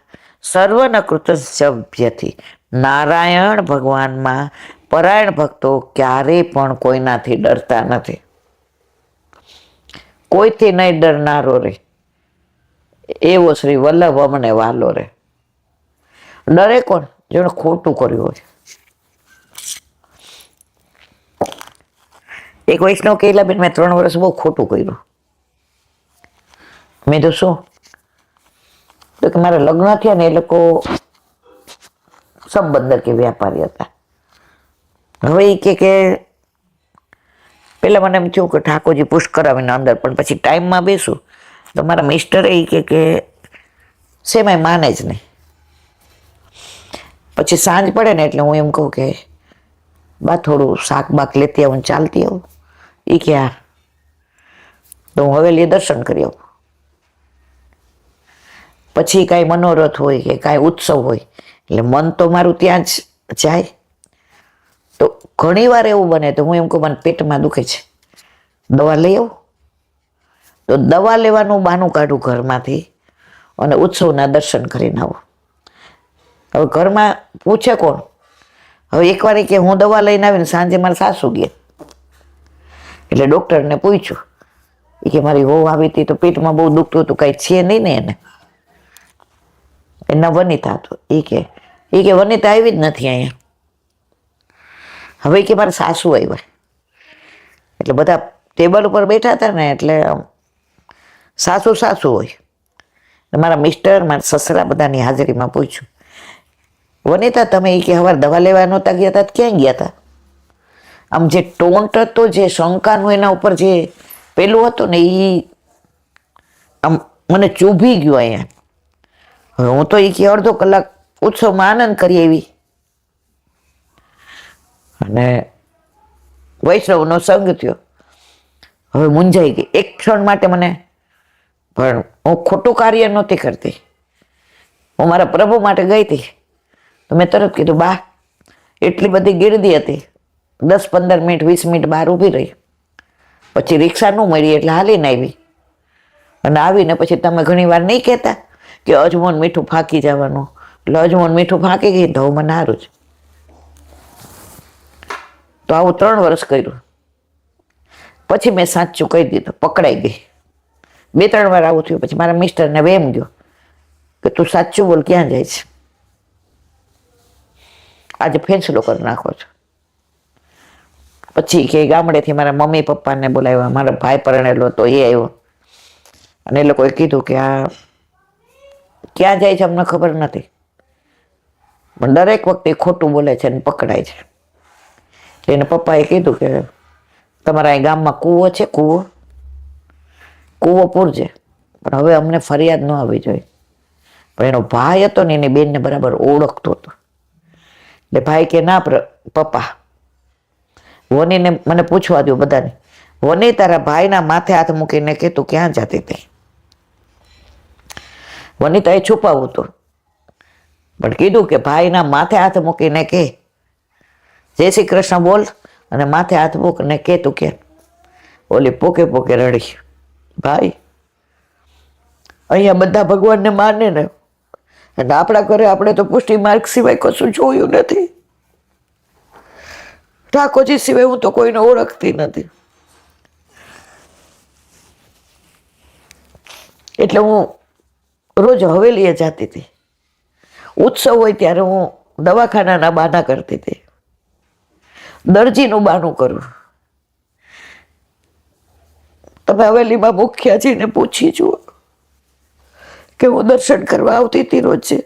સર્વન કૃતજ્ઞથી. નારાયણ ભગવાનમાં પરાયણ ભક્તો ક્યારેય પણ કોઈનાથી ડરતા નથી. કોઈથી નહીં ડરનારો રે એવો શ્રી વલ્લભ અમને વાલો રે. ડરે કોણ? જેણે ખોટું કર્યું હોય. એક વૈષ્ણવ કહેલા, બેન મેં 3 વર્ષ બહુ ખોટું કર્યું. મેં તો શું, તો કે મારા લગ્ન થયા ને એ લોકો સંબંધર કે વ્યાપારી હતા. હવે એ કે પેલા મને એમ થયું કે ઠાકોરજી પુશ કરાવીને અંદર, પણ પછી ટાઈમમાં બેસું તો મારા મિસ્ટરે એ કે શેમાંય માને જ નહીં. પછી સાંજ પડે ને એટલે હું એમ કહું કે બા થોડું શાક બાક લેતી આવું, ચાલતી આવું. એ કે હા, તો હું હવેલી દર્શન કરી આવું. પછી કાંઈ મનોરથ હોય કે કાંઈ ઉત્સવ હોય એટલે મન તો મારું ત્યાં જ જાય. તો ઘણી વાર એવું બને તો હું એમ કહું મને પેટમાં દુખે છે, દવા લઈ આવું. તો દવા લેવાનું બહાનું કાઢું ઘરમાંથી અને ઉત્સવના દર્શન કરીને આવું. હવે ઘરમાં પૂછે કોણ? હવે એકવાર કે હું દવા લઈને આવીને સાંજે મારા સાસુ ગયા એટલે ડૉક્ટરને પૂછ્યું, એ કે મારી વહુ આવી હતી તો પેટમાં બહુ દુખતું હતું, કાંઈ છે નહીં ને એને? એના વનિતા હતો. એ કે વનિતા આવી જ નથી અહીંયા. હવે કે મારા સાસુ આવ્યા એટલે બધા ટેબલ ઉપર બેઠા હતા ને એટલે સાસુ સાસુ હોય. મારા મિસ્ટર, મારા સસરા બધાની હાજરીમાં પૂછ્યું, વનિતા તમે એ કે હવાર દવા લેવા નહોતા ગયા હતા, ક્યાં ગયા હતા? આમ જે ટોન્ટ હતો, જે શંકાનું એના ઉપર જે પેલું હતું ને, એ આમ મને ચૂભી ગયું અહીંયા. હવે હું તો એ કે અડધો કલાક ઉત્સવમાં આનંદ કરી આવી અને વૈષ્ણવનો સંગ થયો. હવે મૂંઝાઈ ગઈ એક ક્ષણ માટે મને, પણ હું ખોટું કાર્ય નહોતી કરતી, હું મારા પ્રભુ માટે ગઈ હતી. તો મેં તરત કીધું, બા એટલી બધી ગીરદી હતી, 10-15 મિનિટ 20 મિનિટ બહાર ઊભી રહી, પછી રિક્ષા ન મળી એટલે હાલીને આવી. અને આવીને પછી તમે ઘણી વાર નહીં કહેતા કે અજમોન મીઠું ફાંકી જવાનું, એટલે અજમોન મીઠું ફાંકી ગઈ તો મને સારું છે. તો આવું 3 વર્ષ કર્યું. પછી મેં સાચું કહી દીધું, પકડાઈ ગઈ. 2-3 વાર આવું થયું. પછી મારા મિસ્ટરને વેમ ગયો કે તું સાચું બોલ, ક્યાં જાય છે? આજે ફેંસલો કરી નાખો છો. પછી કે ગામડેથી મારા મમ્મી પપ્પાને બોલાવ્યા, મારા ભાઈ પરણેલો તો એ આવ્યો, અને એ લોકોએ કીધું કે આ ક્યાં જાય છે અમને ખબર નથી, પણ દરેક વખતે ખોટું બોલે છે અને પકડાય છે. એને પપ્પાએ કીધું કે તમારા અહીં ગામમાં કૂવો છે, કૂવો પૂરજે, પણ હવે અમને ફરિયાદ ન આવી જોઈએ. પણ એનો ભાઈ હતો ને એની બેનને બરાબર ઓળખતો હતો. એટલે ભાઈ કે ના પપ્પા, વનીને મને પૂછવા દો બધાને, વની તારા ભાઈના માથે હાથ મૂકીને કે તું ક્યાં જતી હતી? વનિતાએ છુપાવું હતું, પણ કીધું કે ભાઈના માથે હાથ મૂકીને કે જય શ્રી કૃષ્ણ બોલ, અને માથે હાથ મૂકને કે તું કે. ઓલી પોકે પોકે રડી. ભાઈ અહીંયા બધા ભગવાનને માને ને, અને આપણા ઘરે આપણે તો પુષ્ટિ માર્ગ સિવાય કશું જોયું નથી. ઠાકોરજી સિવાય હું તો કોઈને ઓળખતી નથી. એટલે હું રોજ હવેલીએ જતી હતી. ઉત્સવ હોય ત્યારે હું દવાખાનાના બહાના કરતી હતી, દરજીનું બહાનું કરું. તમે હવેલીમાં મુખ્યાજીને પૂછી જુઓ કે હું દર્શન કરવા આવતી હતી રોજે,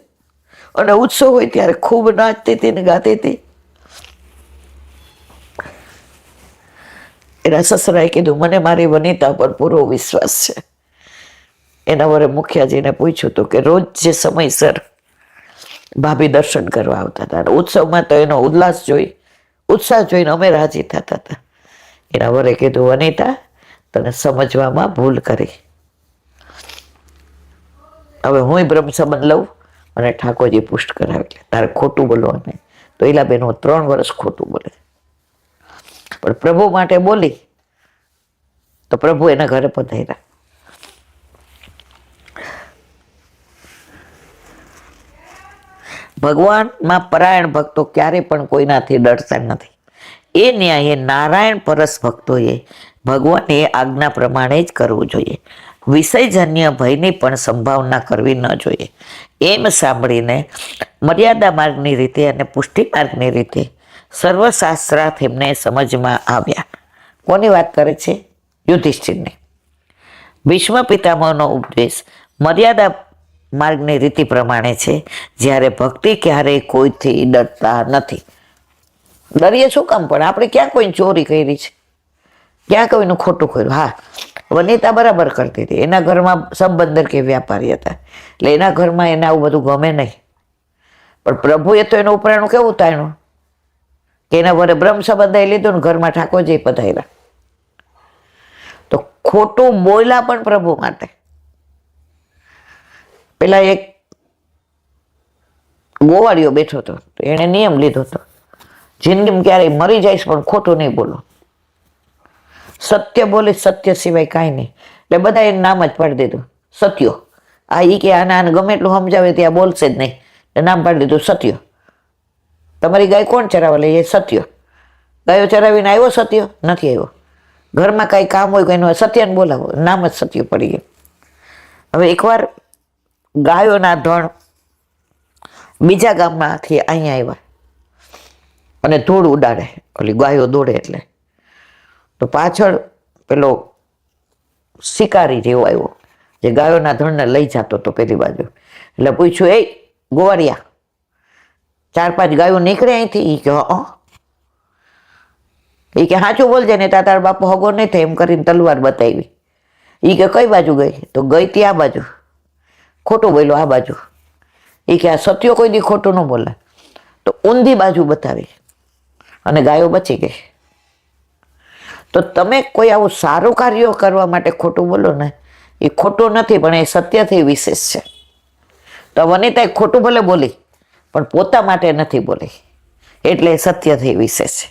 અને ઉત્સવ હોય ત્યારે ખૂબ નાચતી હતી ને ગાતી હતી. એના સસરાએ કીધું, મને મારી વનિતા પર પૂરો વિશ્વાસ છે. એના વરે મુખિયાજીને પૂછ્યું હતું કે રોજ જે સમયસર ભાભી દર્શન કરવા આવતા હતા, ઉત્સવમાં તો એનો ઉત્સાહ જોઈને અમે રાજી થતા હતા. એના વરે કીધું, વનિતા તને સમજવામાં ભૂલ કરી, હવે હું બ્રહ્મ સંબંધ લઉં અને ઠાકોરજી પુષ્ટ કરાવી, તારે ખોટું બોલવાનું. તો એલા બેન હું 3 વર્ષ ખોટું બોલે, પણ પ્રભુ માટે બોલી તો પ્રભુ એના ઘરે પધાર્યા. ભગવાનમાં પરાયણ ભક્તો ક્યારે પણ કોઈનાથી ડરતા નથી. એ ન્યાયે નારાયણ પરસ ભક્તોએ ભગવાનની આજ્ઞા પ્રમાણે જ કરવું જોઈએ. વિષયજન્ય ભયની પણ સંભાવના કરવી ન જોઈએ. એમ સાંભળીને મર્યાદા માર્ગની રીતે અને પુષ્ટિ માર્ગની રીતે સર્વશાસ્ત્રાર્થ એમને સમજમાં આવ્યા. કોની વાત કરે છે? યુધિષ્ઠિરની. ભીષ્મ પિતામહનો ઉપદેશ મર્યાદા માર્ગની રીતિ પ્રમાણે છે. જ્યારે ભક્તિ ક્યારેય કોઈથી ડરતા નથી. ડરીએ શું કામ? પણ આપણે ક્યાં કોઈને ચોરી કરી છે, ક્યાં કોઈનું ખોટું કર્યું? હા, વનિતા બરાબર કરતી હતી. એના ઘરમાં સંબંધર કે વ્યાપારી હતા, એટલે એના ઘરમાં એને આવું બધું ગમે નહીં. પણ પ્રભુએ તો એનું ઉપરાણું કેવું તાણ્યું કે એના વડે બ્રહ્મ સંબંધાઈ લીધું ને ઘરમાં ઠાકોરજી પધાર્યા. તો ખોટું બોલ્યા પણ પ્રભુ માટે. પેલા એક ગોવાળિયો બેઠો હતો, તો એણે નિયમ લીધો હતો, જિંદગીમાં ક્યારેય મરી જઈશ પણ ખોટું નહીં બોલો, સત્ય બોલે, સત્ય સિવાય કાંઈ નહીં. એટલે બધા એને નામ જ પાડી દીધું સત્યો. આ ઈ કે આને ગમે એટલું સમજાવે ત્યાં બોલશે જ નહીં, નામ પાડી દીધું સત્યો. તમારી ગાય કોણ ચરાવવા લઈએ? સત્યો. ગાયો ચરાવીને આવ્યો સત્યો? નથી આવ્યો. ઘરમાં કાંઈ કામ હોય કોઈનું, સત્યને બોલાવો, નામ જ સત્ય પડી ગયું. હવે એકવાર ગાયોના ધણ બીજા ગામમાંથી અહીંયા આવ્યા અને ધૂળ ઉડાડે, ઓલી ગાયો દોડે એટલે. તો પાછળ પેલો શિકારી જેવો આવ્યો જે ગાયોના ધણને લઈ જતો હતો પેલી બાજુ. એટલે પૂછ્યું, એ ગોવાળિયા, 4-5 ગાયો નીકળે અહીંથી? એ કે સાચું બોલજે ને તારા બાપુ હગો નહીં થાય એમ કરીને તલવાર બતાવી. એ કે કઈ બાજુ ગઈ? તો ગઈ તી આ બાજુ. ખોટું બોલ્યો આ બાજુ. એ કે આ સત્યો કોઈ દી ખોટું ન બોલે. તો ઊંધી બાજુ બતાવી અને ગાયો બચી ગઈ. તો તમે કોઈ આવું સારું કાર્ય કરવા માટે ખોટું બોલો ને, એ ખોટું નથી પણ એ સત્યથી વિશેષ છે. તો વનિતા ખોટું ભલે બોલી પણ પોતા માટે નથી બોલી, એટલે સત્યથી વિશેષ છે.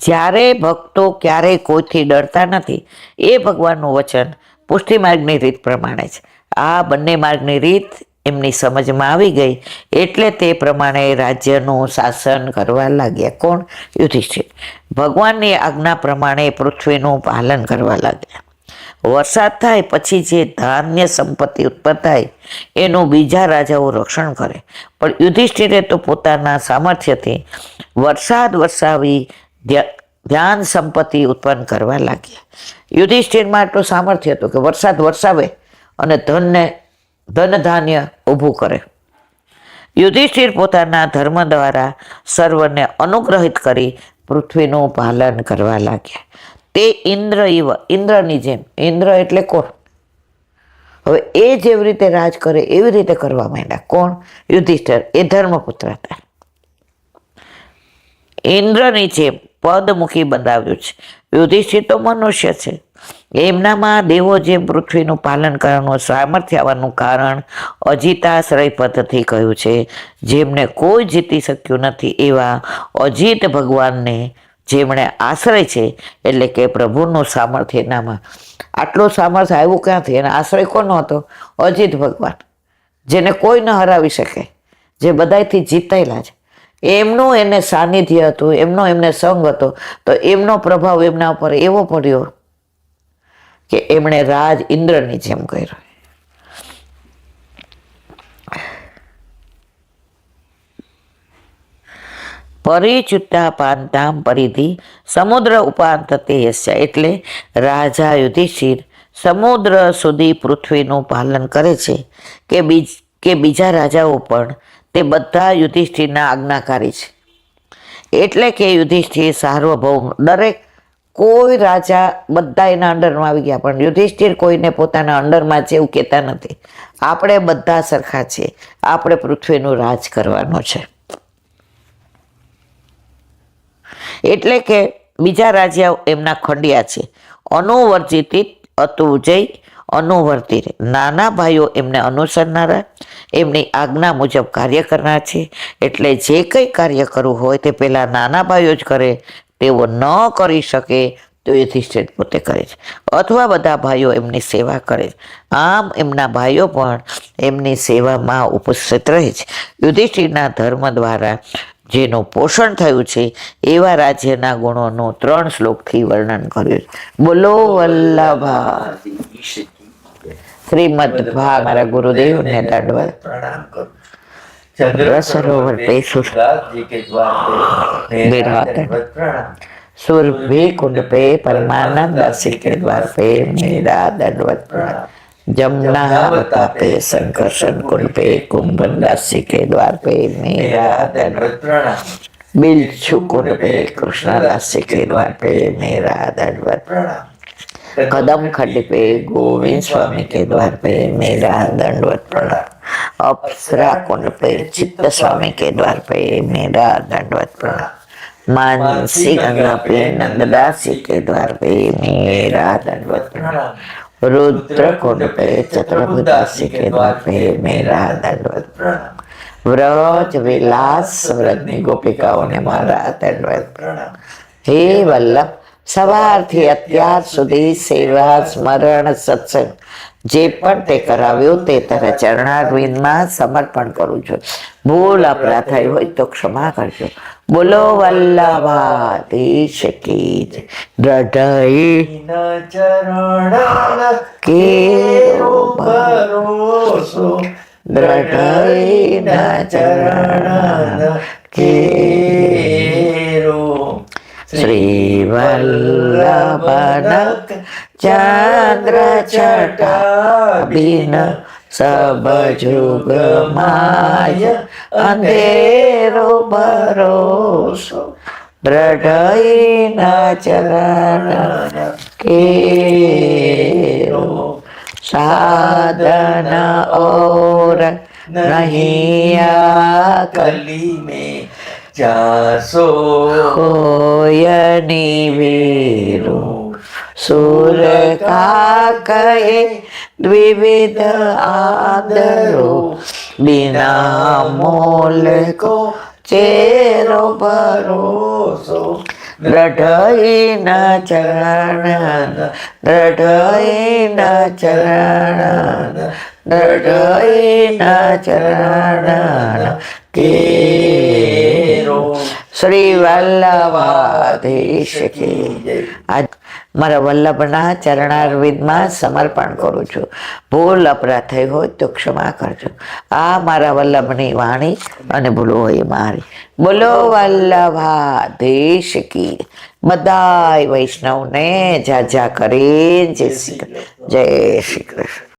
જ્યારે ભક્તો ક્યારેય કોઈથી ડરતા નથી, એ ભગવાનનું વચન પુષ્ટિ માર્ગની રીત પ્રમાણે છે. આ બંને માર્ગની રીત એમની સમજમાં આવી ગઈ એટલે તે પ્રમાણે રાજ્યનું શાસન કરવા લાગ્યા. કોણ? યુધિષ્ઠિર. ભગવાનની આજ્ઞા પ્રમાણે પૃથ્વીનું પાલન કરવા લાગ્યા. વરસાદ થાય પછી જે ધાન્ય સંપત્તિ ઉત્પન્ન થાય એનું બીજા રાજાઓ રક્ષણ કરે, પણ યુધિષ્ઠિરે તો પોતાના સામર્થ્યથી વરસાદ વરસાવી ધ્યાન સંપત્તિ ઉત્પન્ન કરવા લાગ્યા. યુધિષ્ઠિરમાં એટલું સામર્થ્ય હતું કે વરસાદ વરસાવે અને ધન ધાન્ય ઊભું કરે. યુધિષ્ઠિર પોતાના ધર્મ દ્વારા સર્વને અનુગ્રહિત કરી પૃથ્વીનું પાલન કરવા લાગ્યા. તે ઇન્દ્રની જેમ, ઇન્દ્ર એટલે કોણ? હવે એ જેવી રીતે રાજ કરે એવી રીતે કરવા માંડ્યા. કોણ? યુધિષ્ઠિર. એ ધર્મપુત્ર હતા. ઇન્દ્રની જેમ પદમુખી બંધાવ્યું છે. યુધિષ્ઠિર તો મનુષ્ય છે. એમનામાં દેવો જેમ પૃથ્વીનું પાલન કરવાનું સામર્થ્ય આવવાનું કારણ અજીતાશ્રય પદથી કહ્યું છે. જેમને કોઈ જીતી શક્યું નથી એવા અજીત ભગવાનને જેમણે આશ્રય છે, એટલે કે પ્રભુનું સામર્થ્ય એનામાં. આટલું સામર્થ્ય આવ્યું ક્યાંથી? એનો આશ્રય કોનો હતો? અજીત ભગવાન, જેને કોઈ ન હરાવી શકે, જે બધાથી જીતાયેલા છે. એમનું એને સાનિધ્ય હતું, એમનો એમને સંગ હતો, તો એમનો પ્રભાવ એમના ઉપર એવો પડ્યો કે એમણે રાજ ઇન્દ્રની જેમ કર્યો. પરિચુત્તા પાંતામ પરિધિ સમુદ્ર ઉપાંત તે યસ્ય. એટલે રાજા યુધિષ્ઠિર સમુદ્ર સુધી પૃથ્વીનું પાલન કરે છે કે બીજા રાજાઓ પણ તે બધા યુધિષ્ઠિરના આજ્ઞાકારી છે. એટલે કે યુધિષ્ઠિર સાર્વભૌમ, દરેક કોઈ રાજા બધા એના અંડરમાં આવી ગયા, પણ યુધિષ્ઠિર કોઈને પોતાના અંડરમાં છે એવું કહેતા નથી. આપણે બધા સરખા છીએ, આપણે પૃથ્વીનું રાજ કરવાનું છે. એટલે કે બીજા રાજાઓ એમના ખંડિયા છે. અનુવર્જિત અતુજય અનુવર્તી. નાના ભાઈઓ એમને અનુસરનારા, એમની આજ્ઞા મુજબ કાર્ય કરનાર છે. એટલે જે કંઈ કાર્ય કરવું હોય તે પેલા નાના ભાઈઓ જ કરે. તેઓ ન કરી શકે તો યુધિષ્ઠિર પોતે કરે છે, અથવા બધા ભાઈઓ એમની સેવા કરે છે. આમ એમના ભાઈઓ પણ એમની સેવામાં ઉપસ્થિત રહે છે. યુધિષ્ઠિરના ધર્મ દ્વારા જેનું પોષણ થયું છે એવા રાજ્યના ગુણોનું 3 શ્લોકથી વર્ણન કર્યું છે. બોલો વલ્લભા શ્રીમદ ભા. મારા ગુરુદેવને દંડવત प्रणाम करूं। चंद्र सरोवर पे प्रणाम। सुरभि कुंड पे परमानंद दासी के द्वार पे मेरा दंडवत प्रणाम। जमुना पे संकर्षण कुंड पे कुंभन दासी के द्वार पे मेरा दंडवत प्रणाम। बिच्छू कुंड पे कृष्ण दासी के द्वार पे मेरा दंडवत प्रणाम। कदम खड्ड पे गोविंद स्वामी के द्वार पे मेरा दंडवत प्रणाम। अप्सरा कुंड पे चित्त स्वामी के द्वार पे मेरा दंडवत प्रणाम। मानसी गंगा पे नंददासी के द्वार पे मेरा दंडवत प्रणाम। रुद्र कुंड पे चतुर्भुदासी के द्वार पे मेरा दंडवत प्रणाम। व्रज विलास व्रजनी गोपिकाओं ने मारा दंडवत प्रणाम। हे वल्लभ, સવારથી અત્યાર સુધી સેવા સ્મરણ સત્સંગ જે પણ તે કરાવ્યું તે તારા ચરણારવિંદમાં સમર્પણ કરું છું. ભૂલ અપરાધ થઈ હોય તો ક્ષમા કરજો. બોલો વલ્લભાધીશ કી જય. હૃદય चरण કેરો भरोसो દ્રઢ चरण केरो શ્રી વલ્લભનક ચંદ્ર છટા બિન સબ જુગ માય અંધેરો ભરોસો દ્રઢઈ ન ચરણ કેરો સાધન ઓર નહીં कली में जासो કોય નિવેરો સુર કા કહે દ્વિવિધ આદરો બિના મોલ કો ચેરો ભરોસો દ્રઢઈ ન ચરણ દ્રઢઈ ન ચરણ દ્રઢઈ ન ચરણ કેરો શ્રી વલ્લભાધીશ કી જય. આજ મારા વલ્લભના ચરણારવિંદમાં સમર્પણ કરું છું. ભૂલ અપરાધ થઈ હોય તો ક્ષમા કરજો. આ મારા વલ્લભની વાણી અને ભૂલો હોય મારી. બોલો વલ્લભાધીશ કી. બધાય વૈષ્ણવને જા જા કરી જય શ્રી કૃષ્ણ.